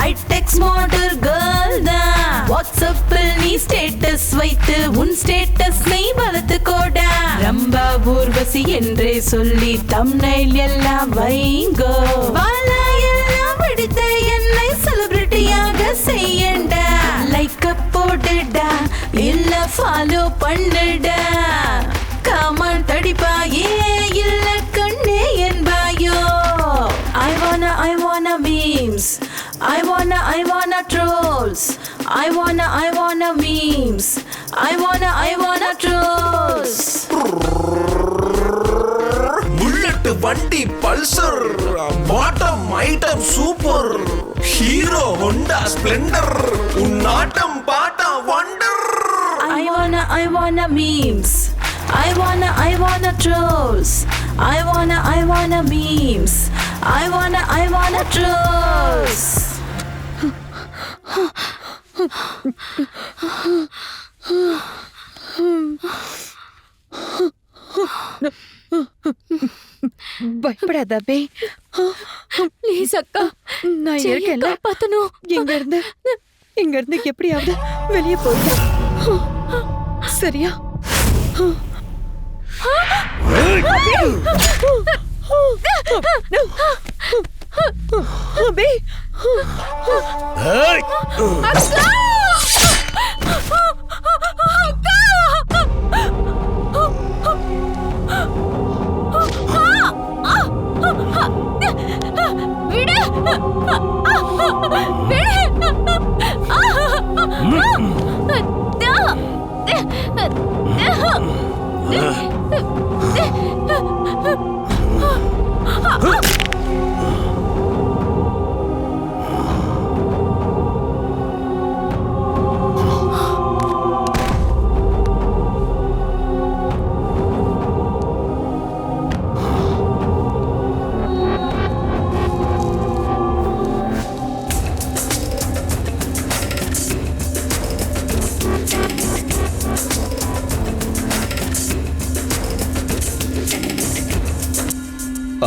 ஐடெக்ஸ் model girl தான். வாட்ஸ்அப்பில் நீ status வைத்து உன் status நீ வளர்த்து கோடா. ரம்பா ஊர்வசி என்றே சொல்லி தம்ப்நெயில் எல்லாம் வைங்கோ. வாலா எல்லாம் பிடித்த என்னை செலிபிரிட்டியாக செய்யண்டா. லைக் போடுடா இல்ல ஃபாலோ பண்ணுடா. கமெண்ட் அடிப்பாயே இல்ல கண்ணே என்பாயோ. I wanna memes. I wanna trolls. I wanna memes. I wanna trolls. Bullet வண்டி Pulsar bottom item super Hero Honda Splendor உன்னாட்டம் பாட்டா wonder. I wanna memes. I wanna trolls. I wanna memes. I wanna trolls. பயப்படாத அபி. Please அக்கா, நான் இருக்கேன்ல. காப்பாத்தணும். இங்க இருந்து எப்படியாவது வெளியே போயிடு. சரியா? அபி.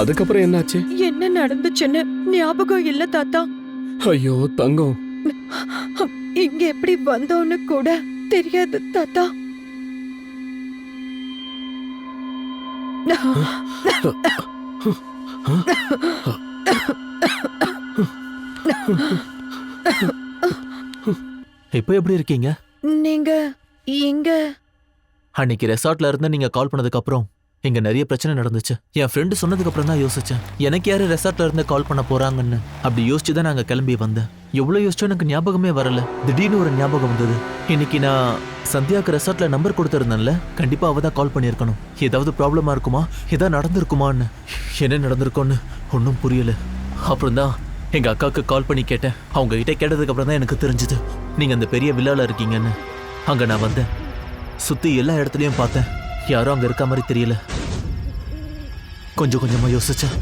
அதுக்கப்புறம் என்னாச்சு? என்ன நடந்துச்சுன்னு ஞாபகம் இல்ல தாத்தா. ஐயோ தங்கம், இங்க எப்படி வந்தோன்னு கூட தெரியாது தாத்தா. இப்போ எப்படி இருக்கீங்க? நீங்க இங்க அன்னைக்கு ரெசார்ட்ல இருந்து நீங்க கால் பண்ணதுக்கு அப்புறம் இங்க நிறைய பிரச்சனை நடந்துச்சு. என் ஃப்ரெண்டு சொன்னதுக்கு அப்புறம் தான் யோசிச்சேன், எனக்கு யாரு ரெசார்ட்ல இருந்து கால் பண்ண போறாங்கன்னு. அப்படி யோசிச்சு தான் நாங்க கிளம்பி வந்தேன். எவ்வளவு யோசிச்சோம் எனக்கு ஞாபகமே வரல. திடீர்னு ஒரு ஞாபகம் வந்தது. இன்னைக்கு நான் சந்தியாக்கு ரெசார்ட்ல நம்பர் கொடுத்துருந்தேன்ல, கண்டிப்பா அவ தான் கால் பண்ணியிருக்கணும். ஏதாவது ப்ராப்ளமா இருக்குமா, ஏதாவது நடந்திருக்குமான்னு. என்ன நடந்திருக்கோன்னு ஒன்றும் புரியல. அப்புறம் தான் எங்க அக்காவுக்கு கால் பண்ணி கேட்டேன். அவங்க கிட்ட கேட்டதுக்கு அப்புறம் தான் எனக்கு தெரிஞ்சது நீங்க அந்த பெரிய வில்லால இருக்கீங்கன்னு. அங்க நான் வந்தேன், சுத்தி எல்லா இடத்துலயும் பார்த்தேன், யாரும் அங்க இருக்க மாதிரி தெரியல. கொஞ்சம் கொஞ்சமா யோசிச்சேன்.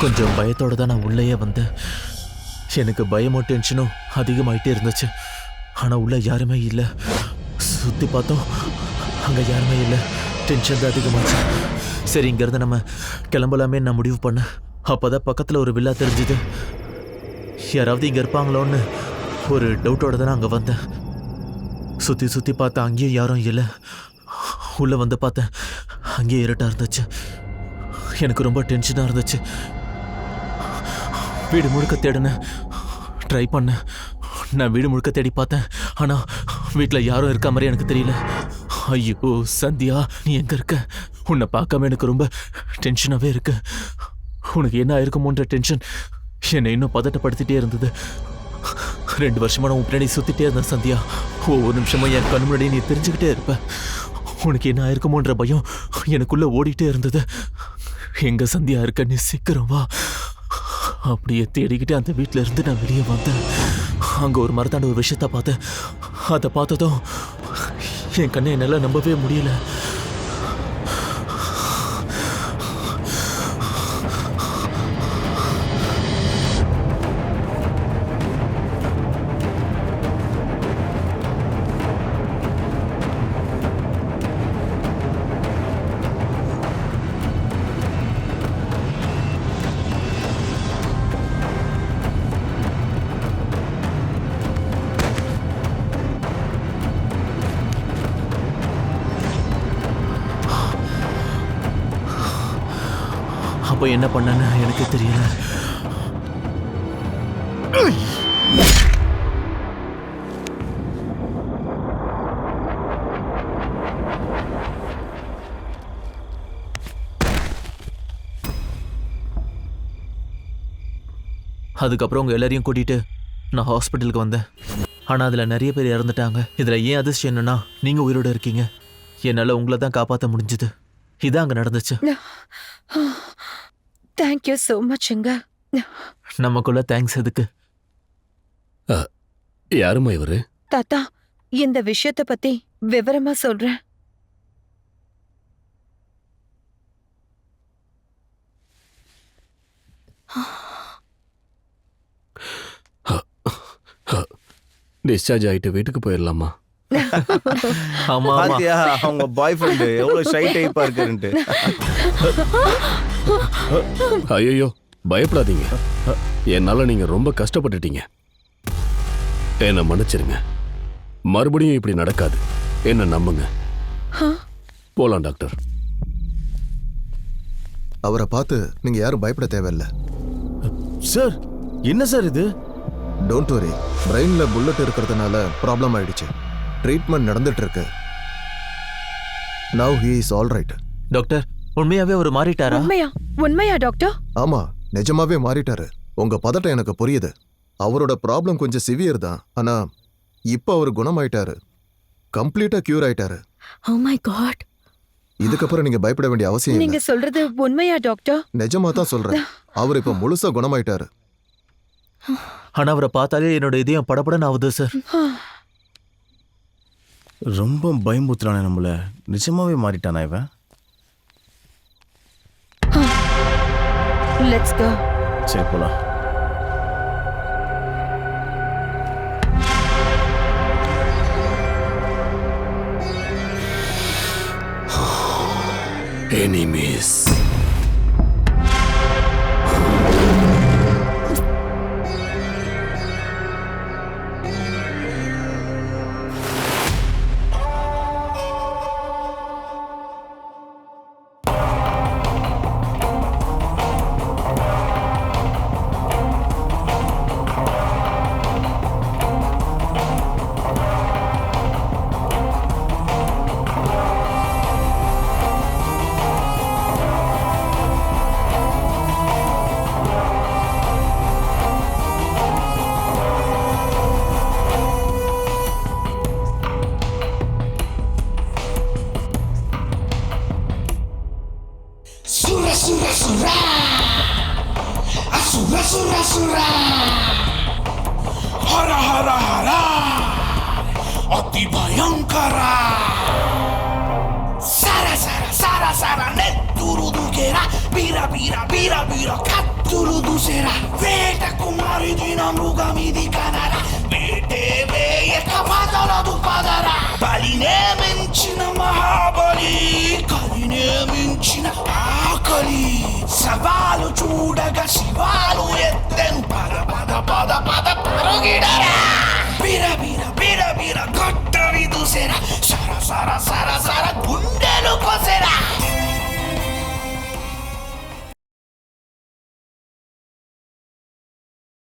கொஞ்சம் பயத்தோட தான் நான் உள்ளேயே வந்தேன். எனக்கு பயமும் டென்ஷனும் அதிகமாயிட்டே இருந்துச்சு. ஆனா உள்ள யாருமே இல்லை. சுத்தி பார்த்தோம், அங்க யாருமே இல்லை. டென்ஷன் தான் அதிகமாச்சு. சரி, இங்க இருந்து நம்ம கிளம்பலாமே நான் முடிவு பண்ணேன். அப்பதான் பக்கத்துல ஒரு வில்லா தெரிஞ்சுது. யாராவது இங்க இருப்பாங்களோன்னு ஒரு டவுட்டோட தான் அங்க வந்தேன். சுத்தி சுத்தி பார்த்தா அங்கேயும் யாரும் இல்லை. உள்ள வந்து பார்த்தேன், அங்கேயே இருட்டா இருந்துச்சு. எனக்கு ரொம்ப டென்ஷனா இருந்துச்சு. வீடு முழுக்க தேடினேன், ட்ரை பண்ணேன். நான் வீடு முழுக்க தேடி பார்த்தேன், ஆனா வீட்டுல யாரும் இருக்க மாதிரி எனக்கு தெரியல. ஐயோ சந்தியா, நீ எங்க இருக்க? உன்னை பார்க்காம எனக்கு ரொம்ப டென்ஷனாவே இருக்கு. உனக்கு என்ன ஆயிருக்குமோன்ற டென்ஷன் என்னை இன்னும் பதட்டப்படுத்திட்டே இருந்தது. 2 வருஷமா நான் உன் பின்னாடி சுத்திட்டே இருந்தேன் சந்தியா. ஒவ்வொரு நிமிஷமும் என் கண் முன்னாடி நீ தெரிஞ்சுக்கிட்டே இருப்ப. உனக்கு என்ன ஆயிருக்குமோன்ற பயம் எனக்குள்ள ஓடிட்டே இருந்தது. எங்க சந்தியா இருக்க, நீ சீக்கிரம் வா. அப்படியே தேடிக்கிட்டு அந்த வீட்டுல இருந்து நான் வெளியே வந்தேன். அங்க ஒரு மரத்தாண்ட ஒரு விஷயத்த பார்த்தேன். அதை பார்த்ததும் என் கண்ணை என்னால நம்பவே முடியல. அப்போ என்ன பண்ணேன்னு எனக்கு தெரியல. அதுக்கப்புறம் உங்க எல்லாரையும் கூட்டிட்டு நான் ஹாஸ்பிட்டலுக்கு வந்தேன். ஆனா அதுல நிறைய பேர் இறந்துட்டாங்க. இதுல ஏன் அதிர்ஷ்டம் என்னன்னா நீங்க உயிரோட இருக்கீங்க. என்னால உங்களை தான் காப்பாற்ற முடிஞ்சது. இதான் அங்க நடந்துச்சு. Thank you so மச்ங்க. நமக்குள்ள தேங்க்ஸ் எதுக்கு? யாருமா இவரு? தாத்தா, இந்த விஷயத்த பத்தி விவரமா சொல்றேன். டிஸ்சார்ஜ் ஆயிட்டு வீட்டுக்கு போயிடலாமா? ஆமா பாத்தியா அவங்க பாய் ஃப்ரெண்ட் எவ்வளவு ஷை டைப்பா இருக்காருன்ட்டு. ஐயோ பயப்படாதீங்க. என்னால நீங்க ரொம்ப கஷ்டப்பட்டுட்டீங்க. என்ன மன்னிச்சிருங்க. மறுபடியும் இப்படி நடக்காது. என்ன நம்புங்க. போலாம் டாக்டர். அவரை பார்த்து நீங்க யாரும் பயப்பட தேவையில்லை. சார் என்ன சார் இது? Don't worry. பிரெயின்ல புல்லட் இருக்கிறதுனால ப்ராப்ளம் ஆயிடுச்சு. ட்ரீட்மெண்ட் நடந்துட்டு இருக்கு. Now he is all right. Doctor உண்மையாவே அவர் மாறிட்டாரா? உண்மையா டாக்டர்? ஆமா, நிஜமாவே மாறிட்டாரு. உங்க பதட்டம் எனக்கு புரியுது. அவரோட ப்ராப்ளம் கொஞ்சம் சிவியர் தான். ஆனா இப்போ அவர் குணமாயிட்டாரு. கம்ப்ளீட்டா கியூர் ஆயிட்டாரு. Oh my god. இதுக்கப்புறம் நீங்க பயப்பட வேண்டிய அவசியம் நீங்க இல்லை. சொல்றது உண்மையா டாக்டர்? நிஜமா தான் சொல்றேன். அவர் இப்போ முழுசா குணமாயிட்டாரு. ஆனா அவரை பார்த்தாலே என்னோட இதயம் படபடன்னு ஆகுது சார். ரொம்ப பயமுத்துறானே நம்மள. நிஜமாவே மாறிட்டானா இவன்? Let's go. சரி போலாம். Enemies. अति भयंकर सारा सारा सारा सारा नेत्तुरु दुगेरा बीरा बीरा बीरा बीरा कत्तुरु दुसेरा वेट कुमारी दिना मृगमिदी कनरा वेटे वेये कपादरा दुपादरा बलिने मिंचिन महाबली कलिने मिंचिन आकली सवालु चूडगा शिवालु एत्तेनु पद पद पद पद